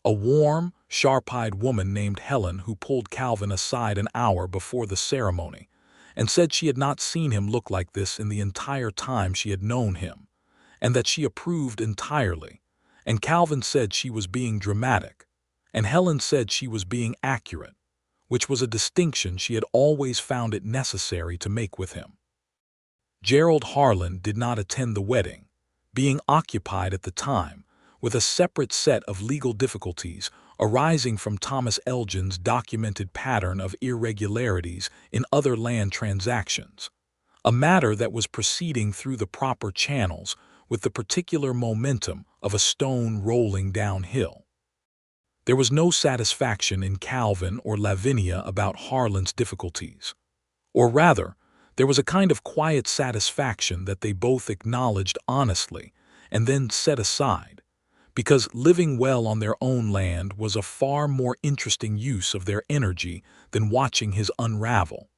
a warm, sharp-eyed woman named Helen who pulled Calvin aside an hour before the ceremony and said she had not seen him look like this in the entire time she had known him, and that she approved entirely, and Calvin said she was being dramatic, and Helen said she was being accurate, which was a distinction she had always found it necessary to make with him. Gerald Harlan did not attend the wedding, being occupied at the time with a separate set of legal difficulties arising from Thomas Elgin's documented pattern of irregularities in other land transactions, a matter that was proceeding through the proper channels with the particular momentum of a stone rolling downhill. There was no satisfaction in Calvin or Lavinia about Harlan's difficulties, or rather, there was a kind of quiet satisfaction that they both acknowledged honestly and then set aside, because living well on their own land was a far more interesting use of their energy than watching his unravel.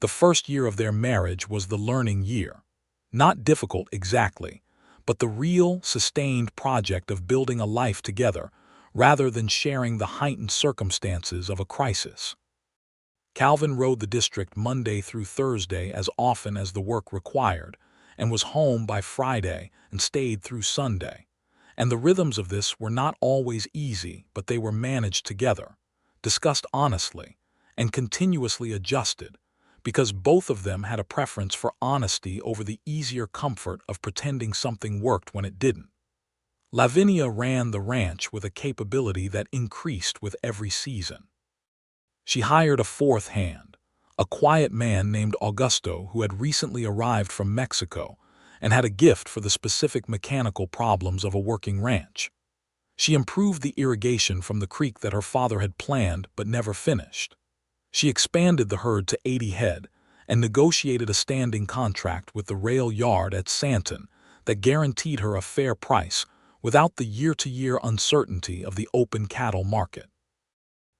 The first year of their marriage was the learning year, not difficult exactly, but the real, sustained project of building a life together rather than sharing the heightened circumstances of a crisis. Calvin rode the district Monday through Thursday as often as the work required, and was home by Friday and stayed through Sunday. And the rhythms of this were not always easy, but they were managed together, discussed honestly, and continuously adjusted, because both of them had a preference for honesty over the easier comfort of pretending something worked when it didn't. Lavinia ran the ranch with a capability that increased with every season. She hired a 4th hand, a quiet man named Augusto who had recently arrived from Mexico and had a gift for the specific mechanical problems of a working ranch. She improved the irrigation from the creek that her father had planned but never finished. She expanded the herd to 80 head and negotiated a standing contract with the rail yard at Santon that guaranteed her a fair price without the year-to-year uncertainty of the open cattle market.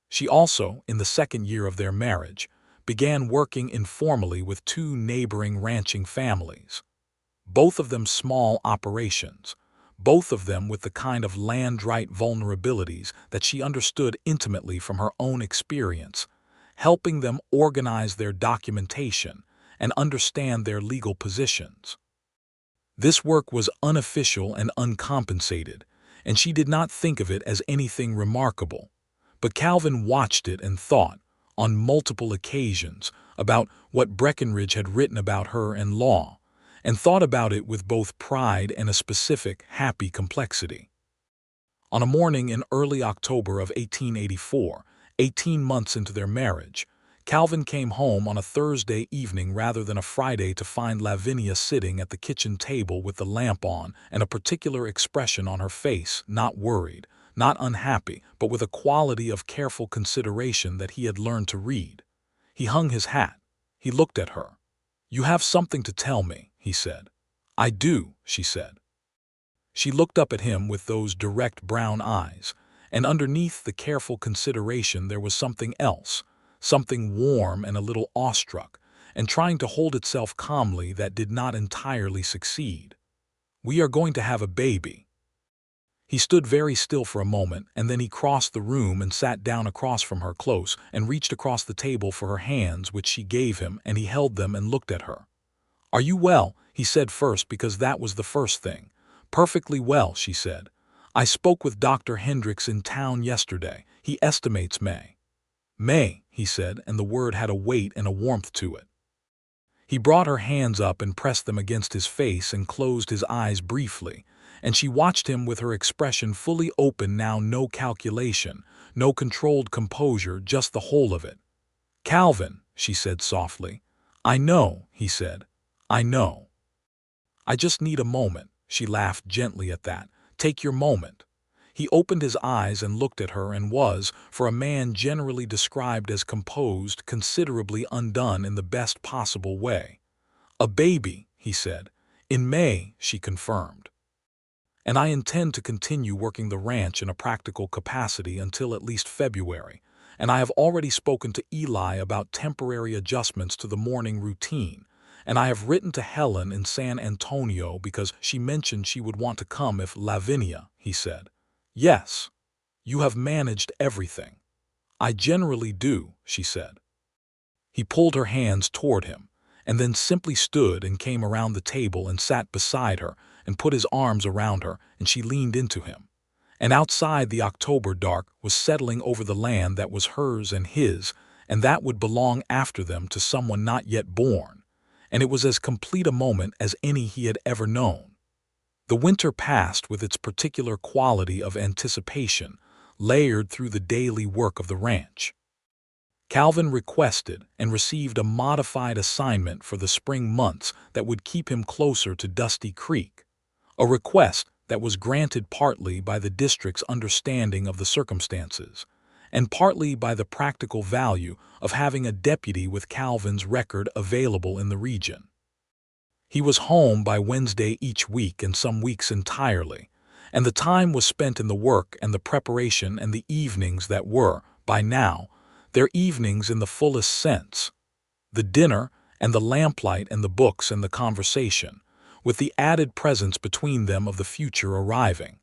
She also, in the 2nd year of their marriage, began working informally with 2 neighboring ranching families, both of them small operations, both of them with the kind of land-right vulnerabilities that she understood intimately from her own experience, helping them organize their documentation and understand their legal positions. This work was unofficial and uncompensated, and she did not think of it as anything remarkable. But Calvin watched it and thought, on multiple occasions, about what Breckenridge had written about her and law, and thought about it with both pride and a specific, happy complexity. On a morning in early October of 1884, 18 months into their marriage, Calvin came home on a Thursday evening rather than a Friday to find Lavinia sitting at the kitchen table with the lamp on and a particular expression on her face, not worried, not unhappy, but with a quality of careful consideration that he had learned to read. He hung his hat. He looked at her. "You have something to tell me," he said. "I do," she said. She looked up at him with those direct brown eyes, and underneath the careful consideration there was something else, something warm and a little awestruck, and trying to hold itself calmly that did not entirely succeed. "We are going to have a baby." He stood very still for a moment, and then he crossed the room and sat down across from her close and reached across the table for her hands, which she gave him, and he held them and looked at her. "Are you well?" he said first, because that was the first thing. "Perfectly well," she said. "I spoke with Dr. Hendricks in town yesterday. He estimates May." "May," he said, and the word had a weight and a warmth to it. He brought her hands up and pressed them against his face and closed his eyes briefly, and she watched him with her expression fully open now, no calculation, no controlled composure, just the whole of it. "Calvin," she said softly. "I know," he said. "I know. I just need a moment." She laughed gently at that. "Take your moment." He opened his eyes and looked at her and was, for a man generally described as composed, considerably undone in the best possible way. "A baby," he said. "In May," she confirmed. "And I intend to continue working the ranch in a practical capacity until at least February, and I have already spoken to Eli about temporary adjustments to the morning routine, and I have written to Helen in San Antonio because she mentioned she would want to come if Lavinia," he said. "Yes. You have managed everything." "I generally do," she said. He pulled her hands toward him, and then simply stood and came around the table and sat beside her and put his arms around her, and she leaned into him. And outside, the October dark was settling over the land that was hers and his, and that would belong after them to someone not yet born, and it was as complete a moment as any he had ever known. The winter passed with its particular quality of anticipation, layered through the daily work of the ranch. Calvin requested and received a modified assignment for the spring months that would keep him closer to Dusty Creek, a request that was granted partly by the district's understanding of the circumstances, and partly by the practical value of having a deputy with Calvin's record available in the region. He was home by Wednesday each week and some weeks entirely, and the time was spent in the work and the preparation and the evenings that were, by now, their evenings in the fullest sense. The dinner and the lamplight and the books and the conversation, with the added presence between them of the future arriving.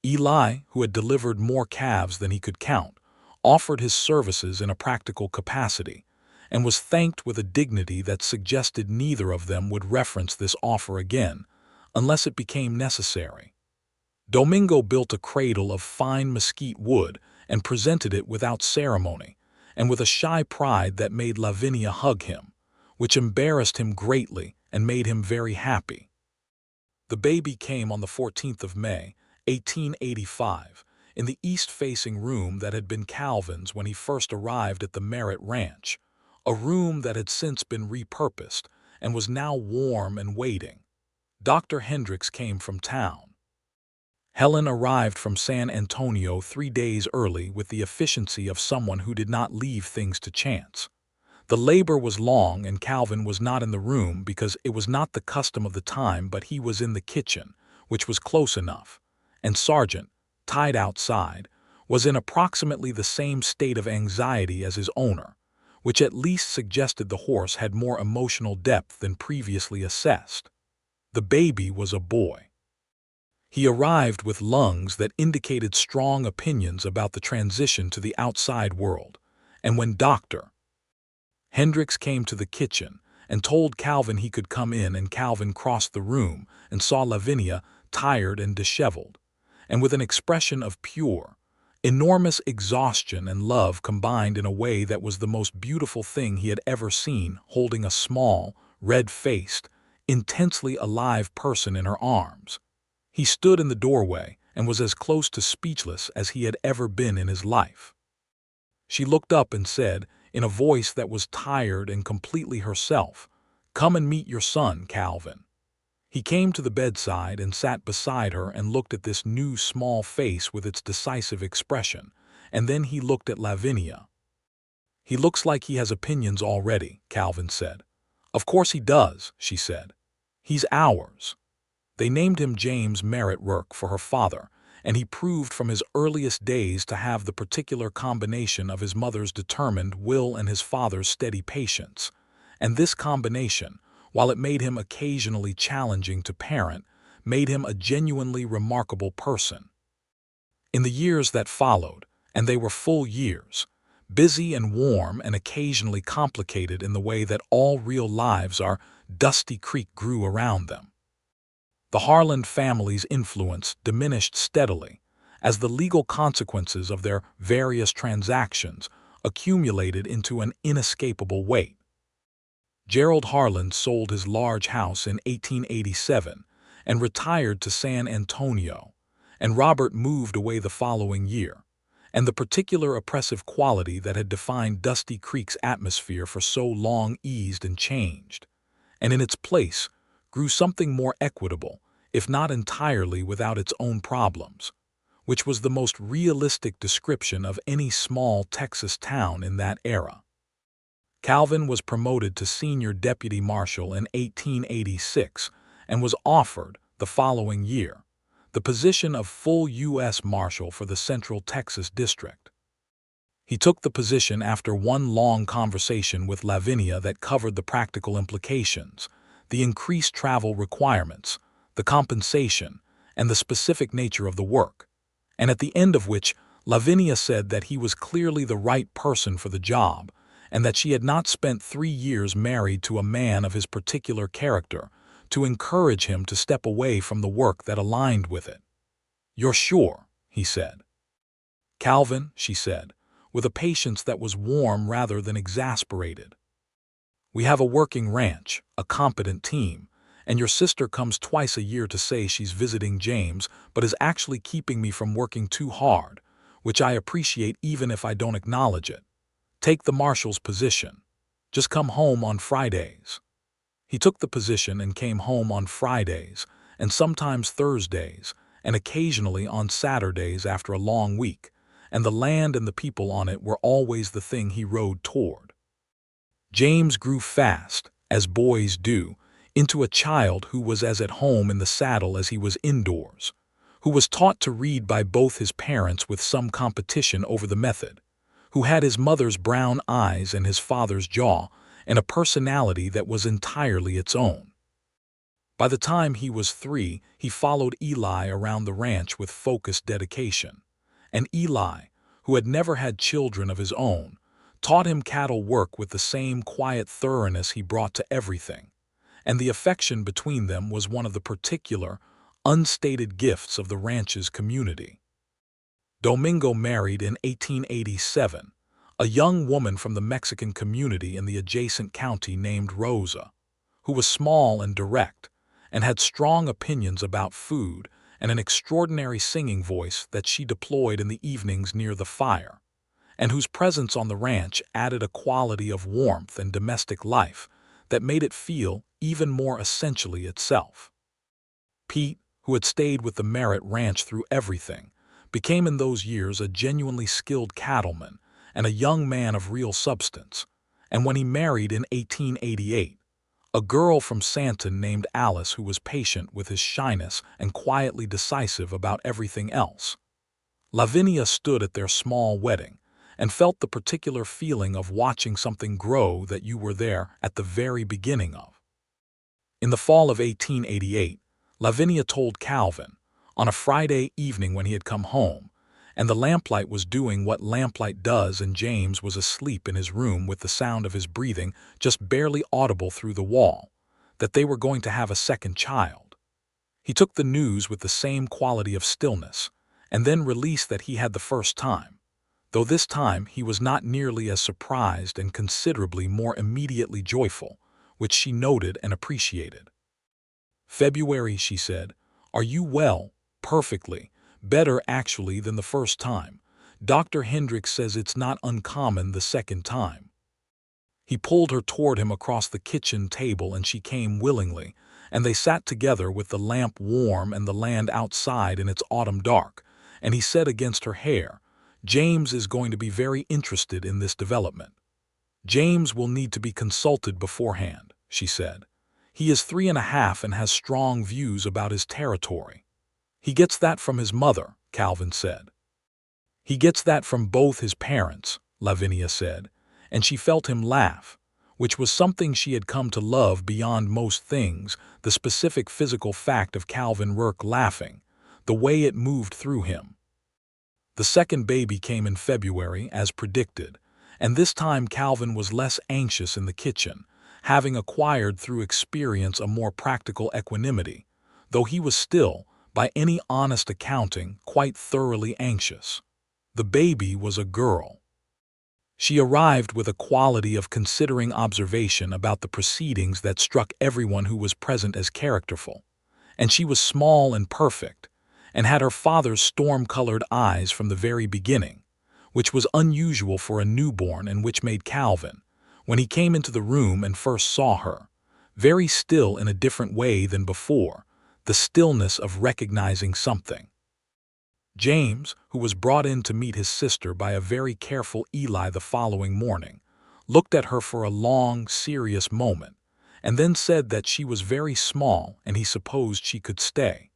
Eli, who had delivered more calves than he could count, offered his services in a practical capacity, and was thanked with a dignity that suggested neither of them would reference this offer again, unless it became necessary. Domingo built a cradle of fine mesquite wood and presented it without ceremony, and with a shy pride that made Lavinia hug him, which embarrassed him greatly and made him very happy. The baby came on the 14th of May, 1885, in the east-facing room that had been Calvin's when he first arrived at the Merritt Ranch, a room that had since been repurposed and was now warm and waiting. Dr. Hendricks came from town. Helen arrived from San Antonio 3 days early with the efficiency of someone who did not leave things to chance. The labor was long, and Calvin was not in the room because it was not the custom of the time, but he was in the kitchen, which was close enough, and Sargent, tied outside, was in approximately the same state of anxiety as his owner, which at least suggested the horse had more emotional depth than previously assessed. The baby was a boy. He arrived with lungs that indicated strong opinions about the transition to the outside world, and when Dr. Hendricks came to the kitchen and told Calvin he could come in, and Calvin crossed the room and saw Lavinia, tired and disheveled, and with an expression of pure, enormous exhaustion and love combined in a way that was the most beautiful thing he had ever seen, holding a small, red-faced, intensely alive person in her arms. He stood in the doorway and was as close to speechless as he had ever been in his life. She looked up and said, in a voice that was tired and completely herself, "Come and meet your son, Calvin." He came to the bedside and sat beside her and looked at this new small face with its decisive expression, and then he looked at Lavinia. "He looks like he has opinions already," Calvin said. "Of course he does," she said. "He's ours." They named him James Merritt Rourke for her father, and he proved from his earliest days to have the particular combination of his mother's determined will and his father's steady patience, And this combination, while it made him occasionally challenging to parent, made him a genuinely remarkable person. In the years that followed, and they were full years, busy and warm and occasionally complicated in the way that all real lives are, Dusty Creek grew around them. The Harland family's influence diminished steadily as the legal consequences of their various transactions accumulated into an inescapable weight. Gerald Harland sold his large house in 1887 and retired to San Antonio, and Robert moved away the following year, and the particular oppressive quality that had defined Dusty Creek's atmosphere for so long eased and changed, and in its place grew something more equitable, if not entirely without its own problems, which was the most realistic description of any small Texas town in that era. Calvin was promoted to senior deputy marshal in 1886 and was offered, the following year, the position of full U.S. Marshal for the Central Texas District. He took the position after one long conversation with Lavinia that covered the practical implications, the increased travel requirements, the compensation, and the specific nature of the work, and at the end of which Lavinia said that he was clearly the right person for the job, and that she had not spent 3 years married to a man of his particular character to encourage him to step away from the work that aligned with it. "You're sure?" he said. "Calvin," she said, with a patience that was warm rather than exasperated. "We have a working ranch, a competent team, and your sister comes twice a year to say she's visiting James but is actually keeping me from working too hard, which I appreciate even if I don't acknowledge it. Take the marshal's position. Just come home on Fridays." He took the position and came home on Fridays, and sometimes Thursdays, and occasionally on Saturdays after a long week, and the land and the people on it were always the thing he rode toward. James grew fast, as boys do, into a child who was as at home in the saddle as he was indoors, who was taught to read by both his parents with some competition over the method, who had his mother's brown eyes and his father's jaw, and a personality that was entirely its own. By the time he was 3, he followed Eli around the ranch with focused dedication, and Eli, who had never had children of his own, taught him cattle work with the same quiet thoroughness he brought to everything, and the affection between them was one of the particular, unstated gifts of the ranch's community. Domingo married in 1887, a young woman from the Mexican community in the adjacent county named Rosa, who was small and direct, and had strong opinions about food and an extraordinary singing voice that she deployed in the evenings near the fire, and whose presence on the ranch added a quality of warmth and domestic life that made it feel even more essentially itself. Pete, who had stayed with the Merritt ranch through everything, became in those years a genuinely skilled cattleman and a young man of real substance, and when he married in 1888, a girl from Santon named Alice who was patient with his shyness and quietly decisive about everything else. Lavinia stood at their small wedding and felt the particular feeling of watching something grow that you were there at the very beginning of. In the fall of 1888, Lavinia told Calvin, on a Friday evening when he had come home, and the lamplight was doing what lamplight does and James was asleep in his room with the sound of his breathing just barely audible through the wall, that they were going to have a second child. He took the news with the same quality of stillness, and then released that he had the first time, though this time he was not nearly as surprised and considerably more immediately joyful, which she noted and appreciated. "February," she said, "are you well?" "Perfectly. Better, actually, than the first time. Dr. Hendricks says it's not uncommon the second time." He pulled her toward him across the kitchen table and she came willingly, and they sat together with the lamp warm and the land outside in its autumn dark, and he said against her hair, "James is going to be very interested in this development." "James will need to be consulted beforehand," she said. "He is 3½ and has strong views about his territory." "He gets that from his mother," Calvin said. "He gets that from both his parents," Lavinia said, and she felt him laugh, which was something she had come to love beyond most things, the specific physical fact of Calvin Rourke laughing, the way it moved through him. The second baby came in February, as predicted, and this time Calvin was less anxious in the kitchen, having acquired through experience a more practical equanimity, though he was still, by any honest accounting, quite thoroughly anxious. The baby was a girl. She arrived with a quality of considering observation about the proceedings that struck everyone who was present as characterful, and she was small and perfect, and had her father's storm-colored eyes from the very beginning, which was unusual for a newborn and which made Calvin, when he came into the room and first saw her, very still in a different way than before, the stillness of recognizing something. James, who was brought in to meet his sister by a very careful Eli the following morning, looked at her for a long, serious moment, and then said that she was very small and he supposed she could stay,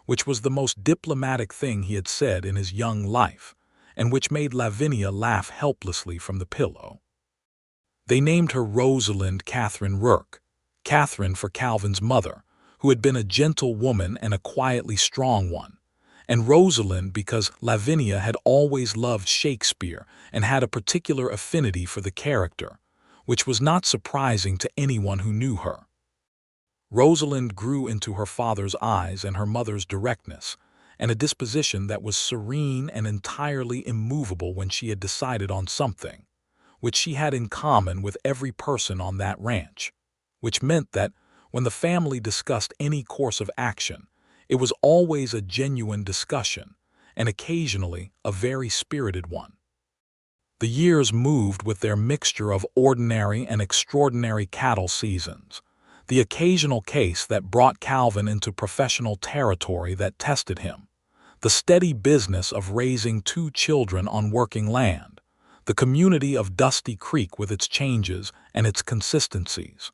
which was the most diplomatic thing he had said in his young life, and which made Lavinia laugh helplessly from the pillow. They named her Rosalind Catherine Rourke, Catherine for Calvin's mother, who had been a gentle woman and a quietly strong one, and Rosalind because Lavinia had always loved Shakespeare and had a particular affinity for the character, which was not surprising to anyone who knew her. Rosalind grew into her father's eyes and her mother's directness, and a disposition that was serene and entirely immovable when she had decided on something, which she had in common with every person on that ranch, which meant that, when the family discussed any course of action, it was always a genuine discussion, and occasionally a very spirited one. The years moved with their mixture of ordinary and extraordinary cattle seasons, the occasional case that brought Calvin into professional territory that tested him, the steady business of raising 2 children on working land, the community of Dusty Creek with its changes and its consistencies.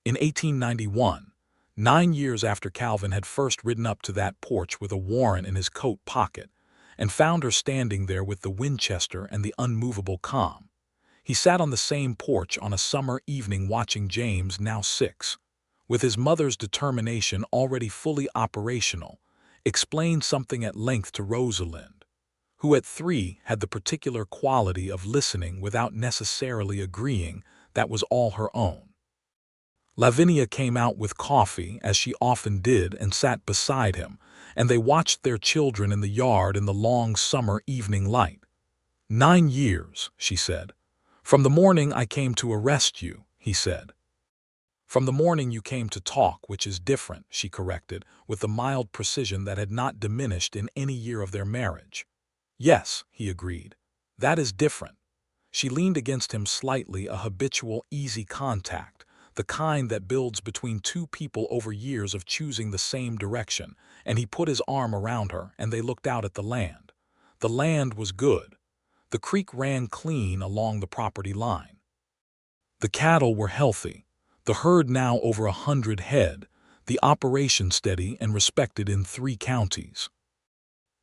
In 1891, 9 years after Calvin had first ridden up to that porch with a warrant in his coat pocket, and found her standing there with the Winchester and the unmovable calm, he sat on the same porch on a summer evening watching James, now 6, with his mother's determination already fully operational, explain something at length to Rosalind, who at 3 had the particular quality of listening without necessarily agreeing that was all her own. Lavinia came out with coffee, as she often did, and sat beside him, and they watched their children in the yard in the long summer evening light. 9 years, she said. From the morning I came to arrest you, he said. From the morning you came to talk, which is different, she corrected, with the mild precision that had not diminished in any year of their marriage. Yes, he agreed. That is different. She leaned against him slightly, a habitual, easy contact, the kind that builds between 2 people over years of choosing the same direction, and he put his arm around her, and they looked out at the land. The land was good. The creek ran clean along the property line. The cattle were healthy, the herd now over 100 head, the operation steady and respected in 3 counties.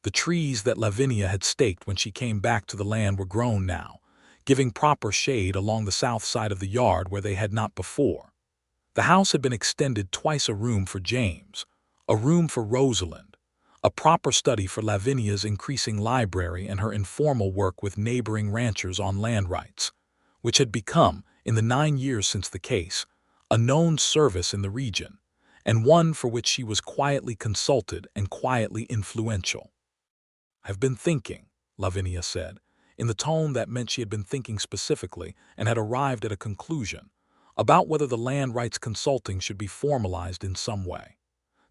The trees that Lavinia had staked when she came back to the land were grown now, giving proper shade along the south side of the yard where they had not before. The house had been extended twice, a room for James, a room for Rosalind, a proper study for Lavinia's increasing library and her informal work with neighboring ranchers on land rights, which had become, in the 9 years since the case, a known service in the region, and one for which she was quietly consulted and quietly influential. "I've been thinking," Lavinia said, in the tone that meant she had been thinking specifically and had arrived at a conclusion, about whether the land rights consulting should be formalized in some way.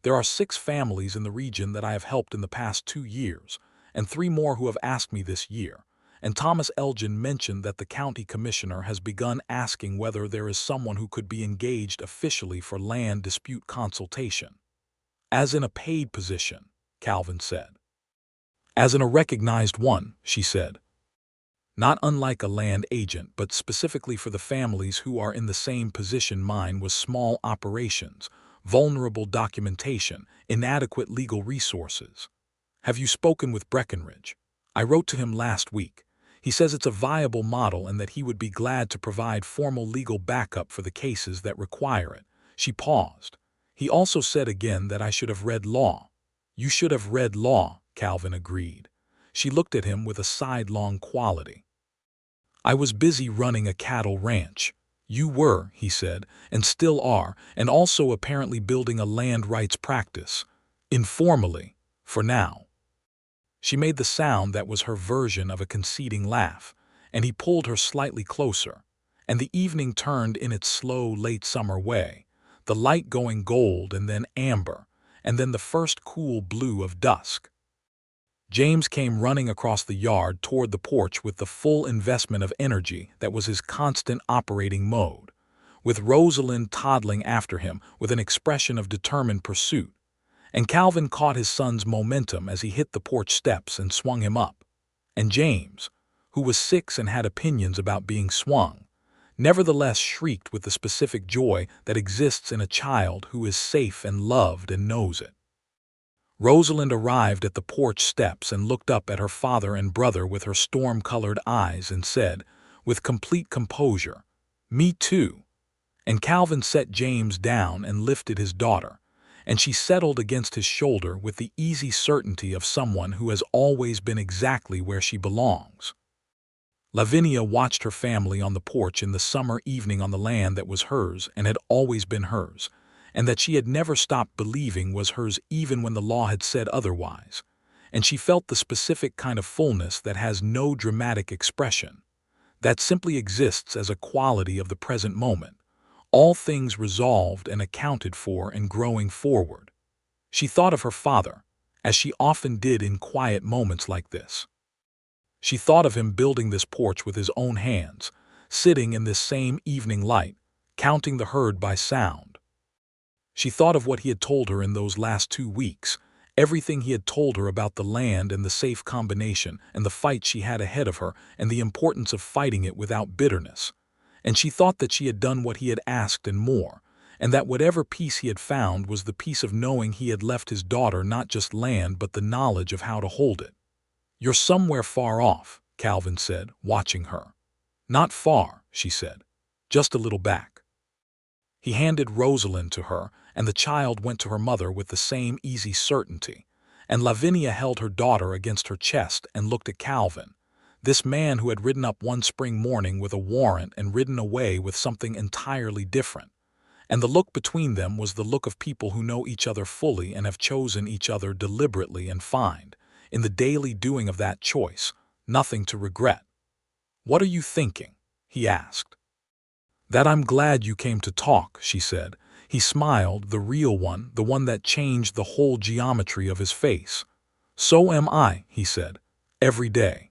There are 6 families in the region that I have helped in the past 2 years, and 3 more who have asked me this year, and Thomas Elgin mentioned that the county commissioner has begun asking whether there is someone who could be engaged officially for land dispute consultation. As in a paid position, Calvin said. As in a recognized one, she said. Not unlike a land agent, but specifically for the families who are in the same position mine was: small operations, vulnerable documentation, inadequate legal resources. Have you spoken with Breckenridge? I wrote to him last week. He says it's a viable model and that he would be glad to provide formal legal backup for the cases that require it. She paused. He also said again that I should have read law. You should have read law, Calvin agreed. She looked at him with a sidelong quality. I was busy running a cattle ranch. You were, he said, and still are, and also apparently building a land rights practice. Informally, for now. She made the sound that was her version of a conceding laugh, and he pulled her slightly closer, and the evening turned in its slow late summer way, the light going gold and then amber, and then the first cool blue of dusk. James came running across the yard toward the porch with the full investment of energy that was his constant operating mode, with Rosalind toddling after him with an expression of determined pursuit, and Calvin caught his son's momentum as he hit the porch steps and swung him up. And James, who was 6 and had opinions about being swung, nevertheless shrieked with the specific joy that exists in a child who is safe and loved and knows it. Rosalind arrived at the porch steps and looked up at her father and brother with her storm-colored eyes and said, with complete composure, "Me too." And Calvin set James down and lifted his daughter, and she settled against his shoulder with the easy certainty of someone who has always been exactly where she belongs. Lavinia watched her family on the porch in the summer evening on the land that was hers and had always been hers, and that she had never stopped believing was hers even when the law had said otherwise, and she felt the specific kind of fullness that has no dramatic expression, that simply exists as a quality of the present moment, all things resolved and accounted for and growing forward. She thought of her father, as she often did in quiet moments like this. She thought of him building this porch with his own hands, sitting in this same evening light, counting the herd by sound. She thought of what he had told her in those last 2 weeks, everything he had told her about the land and the safe combination and the fight she had ahead of her and the importance of fighting it without bitterness. And she thought that she had done what he had asked and more, and that whatever peace he had found was the peace of knowing he had left his daughter not just land but the knowledge of how to hold it. "You're somewhere far off," Calvin said, watching her. "Not far," she said, "just a little back." He handed Rosalind to her, and the child went to her mother with the same easy certainty, and Lavinia held her daughter against her chest and looked at Calvin, this man who had ridden up one spring morning with a warrant and ridden away with something entirely different. And the look between them was the look of people who know each other fully and have chosen each other deliberately and find, in the daily doing of that choice, nothing to regret. "What are you thinking?" he asked. "That I'm glad you came to talk," she said. He smiled, the real one, the one that changed the whole geometry of his face. "So am I," he said, "every day."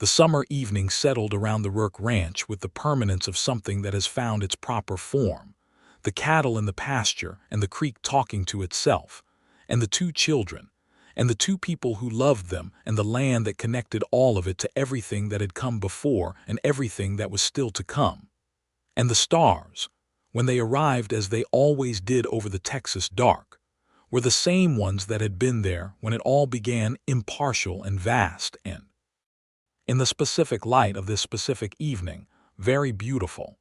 The summer evening settled around the Rourke ranch with the permanence of something that has found its proper form. The cattle in the pasture and the creek talking to itself, and the 2 children, and the 2 people who loved them and the land that connected all of it to everything that had come before and everything that was still to come. And the stars, when they arrived as they always did over the Texas dark, were the same ones that had been there when it all began, impartial and vast and, in the specific light of this specific evening, very beautiful.